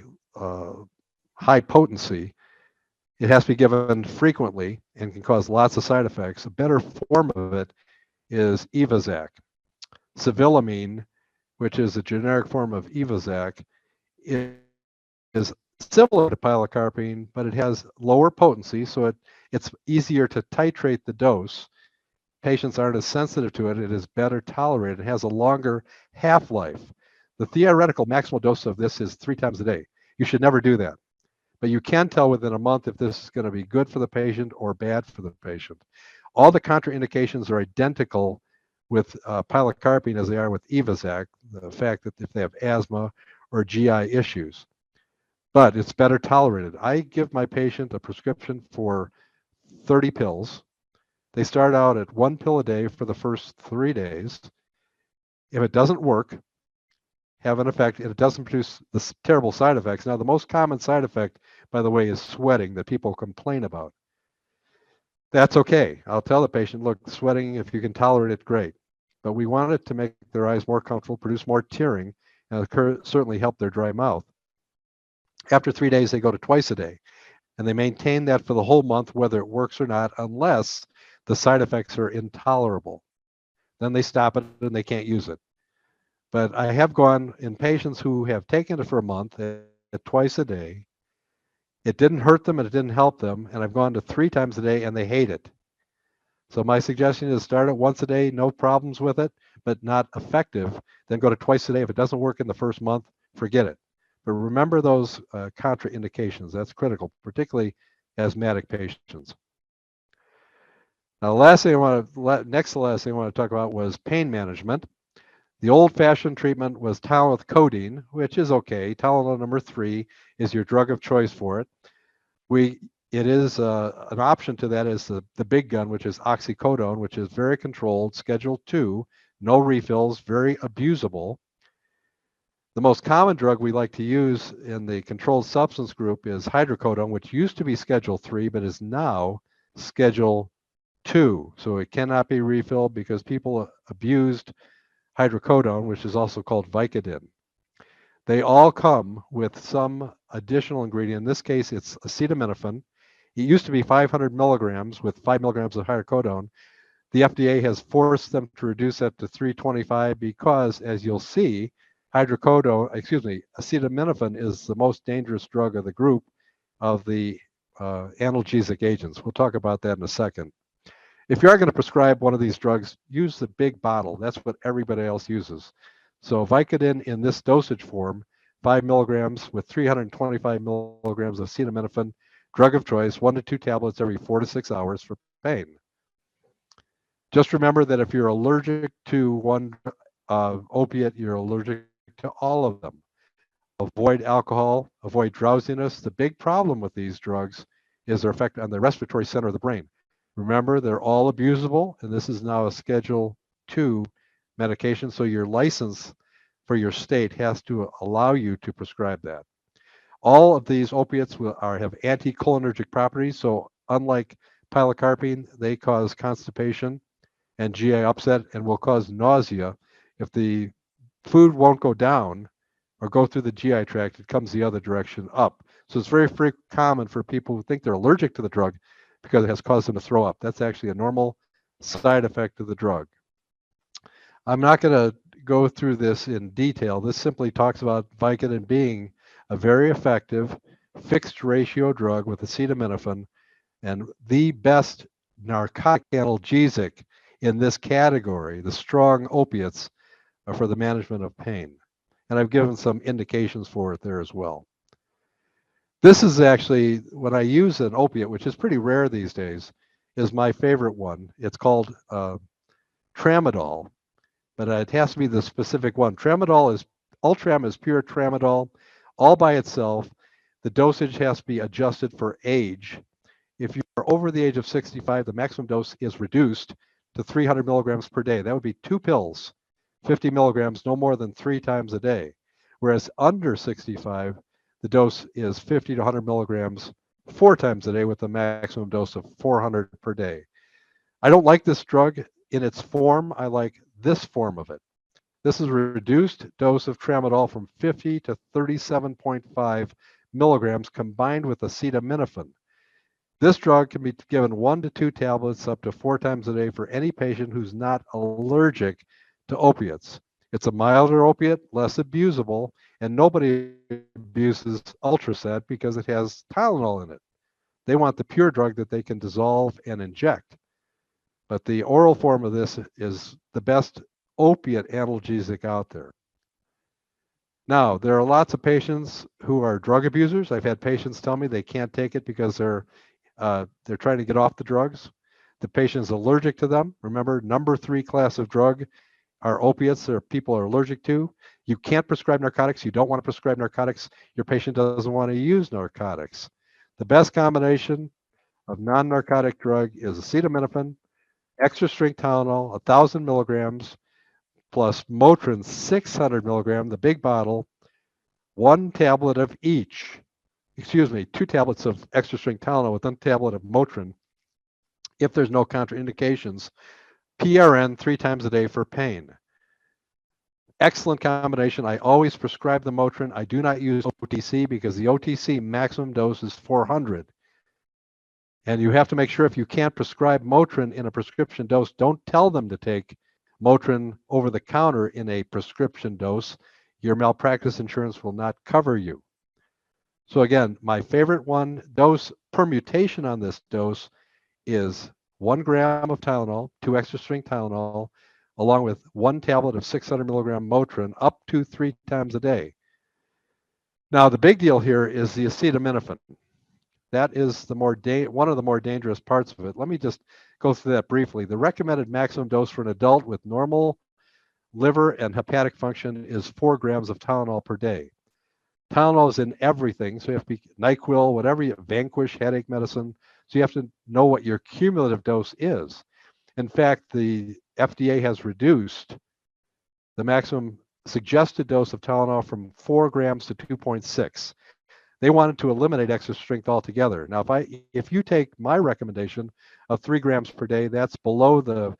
high potency, it has to be given frequently and can cause lots of side effects. A better form of it is Evazac. Cevilamine, which is a generic form of Evazac, is similar to pilocarpine, but it has lower potency, so it's easier to titrate the dose. patients aren't as sensitive to it. It is better tolerated. It has a longer half-life. The theoretical maximal dose of this is 3 times a day. You should never do that. But you can tell within a month if this is going to be good for the patient or bad for the patient. All the contraindications are identical with pilocarpine as they are with Evazac, the fact that if they have asthma or GI issues. But it's better tolerated. I give my patient a prescription for 30 pills. They start out at 1 pill a day for the first 3 days. If it doesn't work, have an effect, and it doesn't produce the terrible side effects. Now, the most common side effect, by the way, is sweating that people complain about. That's okay. I'll tell the patient, look, sweating, if you can tolerate it, great. But we want it to make their eyes more comfortable, produce more tearing, and certainly help their dry mouth. After 3 days, they go to twice a day, and they maintain that for the whole month, whether it works or not, unless the side effects are intolerable. Then they stop it and they can't use it. But I have gone in patients who have taken it for a month at twice a day. It didn't hurt them and it didn't help them. And I've gone to 3 times a day and they hate it. So my suggestion is start it once a day, no problems with it, but not effective. Then go to twice a day. If it doesn't work in the first month, forget it. But remember those contraindications. That's critical, particularly asthmatic patients. Now, the last thing I want to talk about was pain management. The old-fashioned treatment was Tylenol with codeine, which is okay. Tylenol number 3 is your drug of choice for it. It is an option to that is the big gun, which is oxycodone, which is very controlled, Schedule 2, no refills, very abusable. The most common drug we like to use in the controlled substance group is hydrocodone, which used to be Schedule 3, but is now Schedule 2. So it cannot be refilled because people abused hydrocodone, which is also called Vicodin. They all come with some additional ingredient. In this case, it's acetaminophen. It used to be 500 milligrams with 5 milligrams of hydrocodone. The FDA has forced them to reduce that to 325 because, as you'll see, acetaminophen is the most dangerous drug of the group of the analgesic agents. We'll talk about that in a second. If you are going to prescribe one of these drugs, use the big bottle. That's what everybody else uses. So Vicodin in this dosage form, 5 milligrams with 325 milligrams of acetaminophen, drug of choice, 1 to 2 tablets every 4 to 6 hours for pain. Just remember that if you're allergic to one opiate, you're allergic to all of them. Avoid alcohol, avoid drowsiness. The big problem with these drugs is their effect on the respiratory center of the brain. Remember, they're all abusable, and this is now a Schedule 2 medication, so your license for your state has to allow you to prescribe that. All of these opiates have anticholinergic properties, so unlike pilocarpine, they cause constipation and GI upset and will cause nausea. If the food won't go down or go through the GI tract, it comes the other direction up. So it's very common for people who think they're allergic to the drug because it has caused them to throw up. That's actually a normal side effect of the drug. I'm not going to go through this in detail. This simply talks about Vicodin being a very effective fixed ratio drug with acetaminophen and the best narcotic analgesic in this category, the strong opiates, are for the management of pain. And I've given some indications for it there as well. This is actually, when I use an opiate, which is pretty rare these days, is my favorite one. It's called Tramadol, but it has to be the specific one. Ultram is pure Tramadol, all by itself. The dosage has to be adjusted for age. If you are over the age of 65, the maximum dose is reduced to 300 milligrams per day. That would be 2 pills, 50 milligrams, no more than 3 times a day. Whereas under 65, the dose is 50 to 100 milligrams 4 times a day with a maximum dose of 400 per day. I don't like this drug in its form. I like this form of it. This is a reduced dose of Tramadol from 50 to 37.5 milligrams combined with acetaminophen. This drug can be given 1 to 2 tablets up to 4 times a day for any patient who's not allergic to opiates. It's a milder opiate, less abusable, and nobody abuses Ultracet because it has Tylenol in it. They want the pure drug that they can dissolve and inject. But the oral form of this is the best opiate analgesic out there. Now, there are lots of patients who are drug abusers. I've had patients tell me they can't take it because they're trying to get off the drugs. The patient is allergic to them. Remember, number 3 class of drug are opiates that people are allergic to. You can't prescribe narcotics. You don't want to prescribe narcotics. Your patient doesn't want to use narcotics. The best combination of non-narcotic drug is acetaminophen, extra strength Tylenol, 1,000 milligrams, plus Motrin, 600 milligram, the big bottle, 1 tablet of each. 2 tablets of extra strength Tylenol with 1 tablet of Motrin. If there's no contraindications, PRN 3 times a day for pain. Excellent combination. I always prescribe the Motrin. I do not use OTC because the OTC maximum dose is 400. And you have to make sure if you can't prescribe Motrin in a prescription dose, don't tell them to take Motrin over the counter in a prescription dose. Your malpractice insurance will not cover you. So again, my favorite dose permutation on this dose is 1 gram of Tylenol, 2 extra strength Tylenol, along with 1 tablet of 600 milligram Motrin up to 3 times a day. Now, the big deal here is the acetaminophen. That is one of the more dangerous parts of it. Let me just go through that briefly. The recommended maximum dose for an adult with normal liver and hepatic function is 4 grams of Tylenol per day. Tylenol is in everything, so you have to be NyQuil, whatever Vanquish headache medicine. So you have to know what your cumulative dose is. In fact, the FDA has reduced the maximum suggested dose of Tylenol from 4 grams to 2.6. They wanted to eliminate extra strength altogether. Now, if you take my recommendation of 3 grams per day, that's below the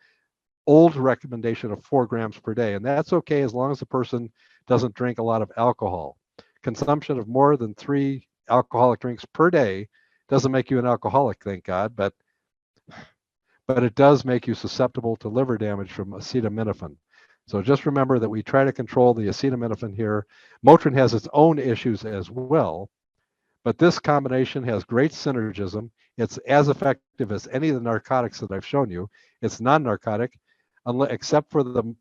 old recommendation of 4 grams per day. And that's okay as long as the person doesn't drink a lot of alcohol. Consumption of more than 3 alcoholic drinks per day doesn't make you an alcoholic, thank God, but it does make you susceptible to liver damage from acetaminophen. So just remember that we try to control the acetaminophen here. Motrin has its own issues as well, but this combination has great synergism. It's as effective as any of the narcotics that I've shown you. It's non-narcotic, except for the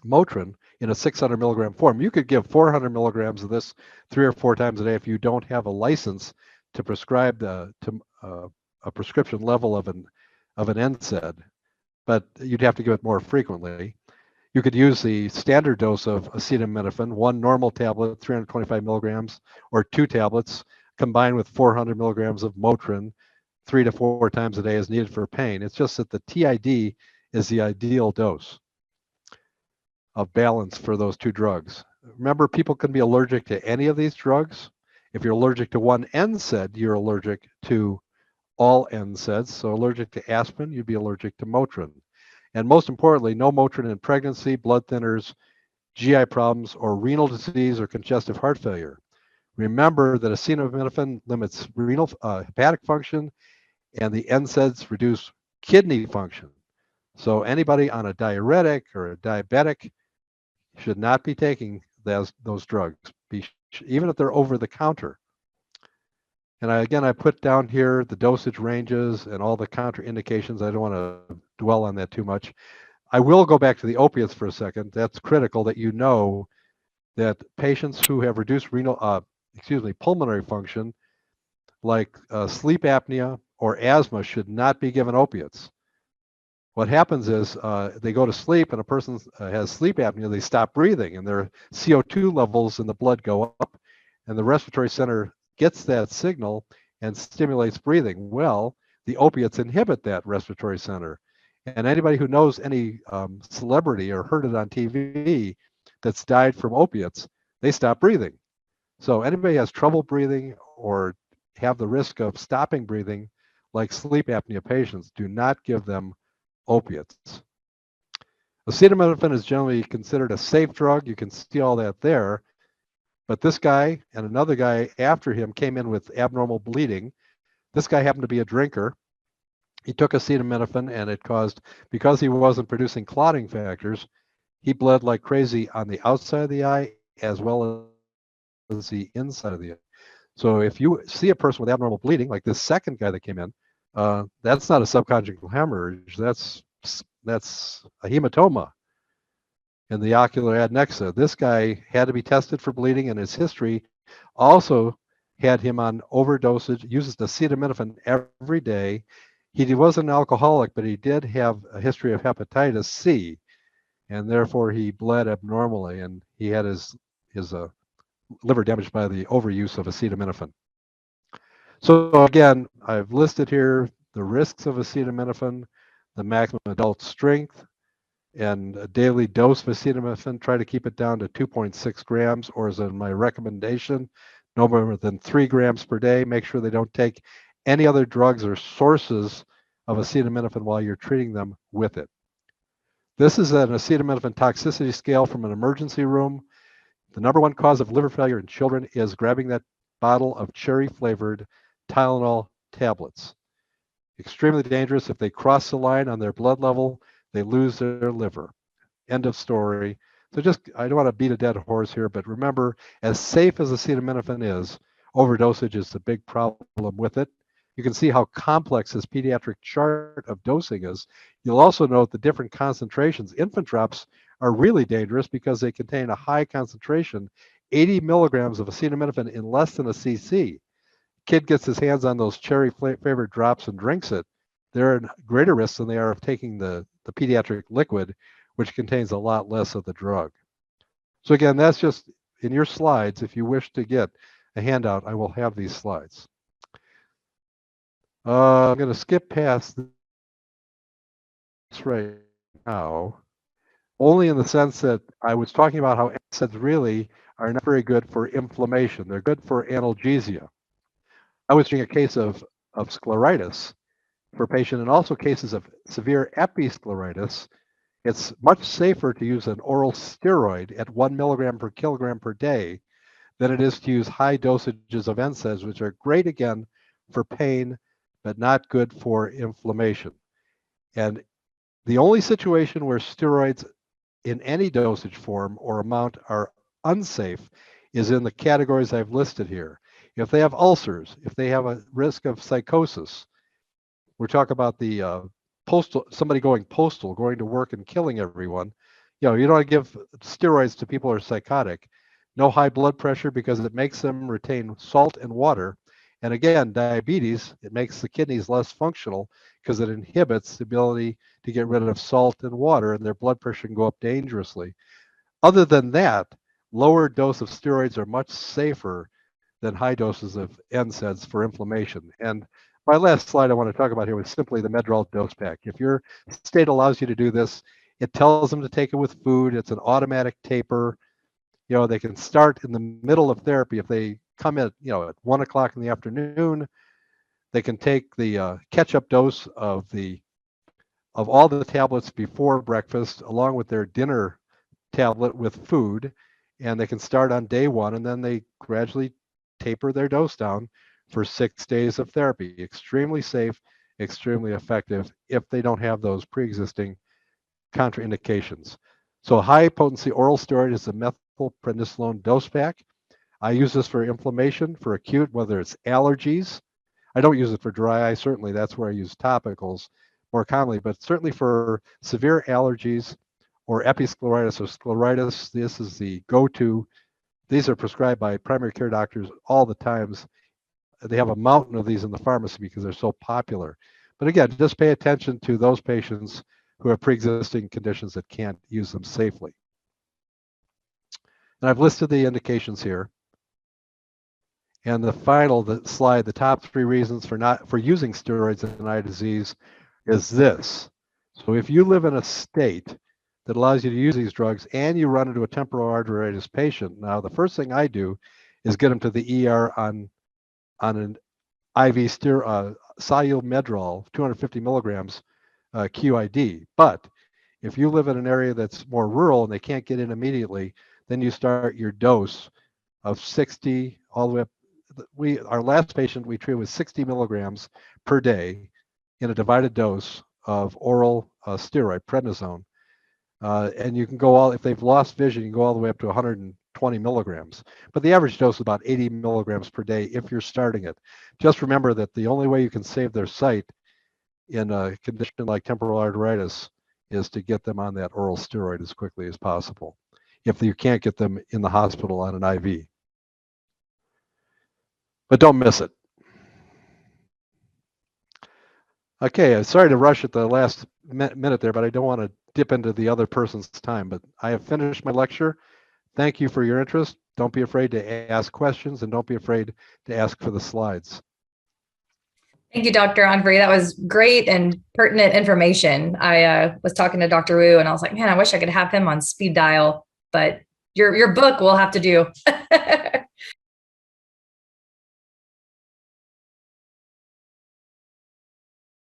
Motrin in a 600 milligram form. You could give 400 milligrams of this 3 or 4 times a day if you don't have a license to prescribe a prescription level of an NSAID, but you'd have to give it more frequently. You could use the standard dose of acetaminophen, 1 normal tablet, 325 milligrams, or 2 tablets, combined with 400 milligrams of Motrin, 3 to 4 times a day as needed for pain. It's just that the TID is the ideal dose of balance for those 2 drugs. Remember, people can be allergic to any of these drugs. If you're allergic to one NSAID, you're allergic to all NSAIDs. So allergic to aspirin, you'd be allergic to Motrin. And most importantly, no Motrin in pregnancy, blood thinners, GI problems, or renal disease or congestive heart failure. Remember that acetaminophen limits renal hepatic function, and the NSAIDs reduce kidney function. So anybody on a diuretic or a diabetic should not be taking those drugs, even if they're over the counter. And I put down here the dosage ranges and all the contraindications. I don't want to dwell on that too much. I will go back to the opiates for a second. That's critical that you know that patients who have reduced pulmonary function, like sleep apnea or asthma, should not be given opiates. What happens is they go to sleep, and a person has sleep apnea, they stop breathing, and their CO2 levels in the blood go up, and the respiratory center gets that signal and stimulates breathing. Well, the opiates inhibit that respiratory center. And anybody who knows any celebrity or heard it on TV that's died from opiates, they stop breathing. So anybody has trouble breathing or have the risk of stopping breathing, like sleep apnea patients, do not give them opiates. Acetaminophen is generally considered a safe drug. You can see all that there. But this guy and another guy after him came in with abnormal bleeding. This guy happened to be a drinker. He took acetaminophen, and it caused, because he wasn't producing clotting factors, he bled like crazy on the outside of the eye as well as the inside of the eye. So if you see a person with abnormal bleeding, like this second guy that came in, That's not a subconjugal hemorrhage. That's a hematoma in the ocular adnexa. This guy had to be tested for bleeding, and his history also had him on overdosage, uses acetaminophen every day. He wasn't an alcoholic, but he did have a history of hepatitis C, and therefore he bled abnormally, and he had his liver damaged by the overuse of acetaminophen. So again, I've listed here the risks of acetaminophen, the maximum adult strength, and a daily dose of acetaminophen. Try to keep it down to 2.6 grams, or as in my recommendation, no more than 3 grams per day. Make sure they don't take any other drugs or sources of acetaminophen while you're treating them with it. This is an acetaminophen toxicity scale from an emergency room. The number one cause of liver failure in children is grabbing that bottle of cherry-flavored Tylenol tablets. Extremely dangerous. If they cross the line on their blood level, they lose their liver. End of story. So I don't want to beat a dead horse here, but remember, as safe as acetaminophen is, overdosage is the big problem with it. You can see how complex this pediatric chart of dosing is. You'll also note the different concentrations. Infant drops are really dangerous because they contain a high concentration, 80 milligrams of acetaminophen in less than a cc. Kid gets his hands on those cherry flavored drops and drinks it, they're in greater risk than they are of taking the pediatric liquid, which contains a lot less of the drug. So again, that's just in your slides. If you wish to get a handout, I will have these slides. I'm going to skip past this right now, only in the sense that I was talking about how NSAIDs really are not very good for inflammation. They're good for analgesia. I was doing a case of scleritis for a patient, and also cases of severe episcleritis. It's much safer to use an oral steroid at 1 milligram per kilogram per day than it is to use high dosages of NSAIDs, which are great again for pain, but not good for inflammation. And the only situation where steroids in any dosage form or amount are unsafe is in the categories I've listed here. If they have ulcers, if they have a risk of psychosis, we're talking about the somebody going postal, going to work and killing everyone. You don't want to give steroids to people who are psychotic. No high blood pressure because it makes them retain salt and water. And again, diabetes, it makes the kidneys less functional because it inhibits the ability to get rid of salt and water, and their blood pressure can go up dangerously. Other than that, lower dose of steroids are much safer than high doses of NSAIDs for inflammation. And my last slide I want to talk about here was simply the Medrol dose pack. If your state allows you to do this, it tells them to take it with food. It's an automatic taper. They can start in the middle of therapy. If they come at 1 o'clock in the afternoon, they can take the catch-up dose of all the tablets before breakfast, along with their dinner tablet with food, and they can start on day 1, and then they gradually taper their dose down for 6 days of therapy. Extremely safe, extremely effective if they don't have those pre-existing contraindications. So high potency oral steroid is the methylprednisolone dose pack. I use this for inflammation, for acute, whether it's allergies. I don't use it for dry eye, certainly that's where I use topicals more commonly, but certainly for severe allergies or episcleritis or scleritis, this is the go-to. These are prescribed by primary care doctors all the times. They have a mountain of these in the pharmacy because they're so popular. But again, just pay attention to those patients who have pre-existing conditions that can't use them safely. And I've listed the indications here. And the final slide, the top 3 reasons for using steroids in eye disease is this. So if you live in a state that allows you to use these drugs and you run into a temporal arteritis patient, now the first thing I do is get them to the ER on an IV soluble Medrol, 250 milligrams QID. But if you live in an area that's more rural and they can't get in immediately, then you start your dose of 60 all the way up. Our last patient we treated with 60 milligrams per day in a divided dose of oral steroid, prednisone. And you can go if they've lost vision, you can go all the way up to 120 milligrams. But the average dose is about 80 milligrams per day if you're starting it. Just remember that the only way you can save their sight in a condition like temporal arteritis is to get them on that oral steroid as quickly as possible, if you can't get them in the hospital on an IV. But don't miss it. Okay, sorry to rush at the last minute there, but I don't want to dip into the other person's time. But I have finished my lecture. Thank you for your interest. Don't be afraid to ask questions, and don't be afraid to ask for the slides. Thank you, Dr. Onofrey. That was great and pertinent information. I was talking to Dr. Wu, and I was like, man, I wish I could have him on speed dial, but your book will have to do.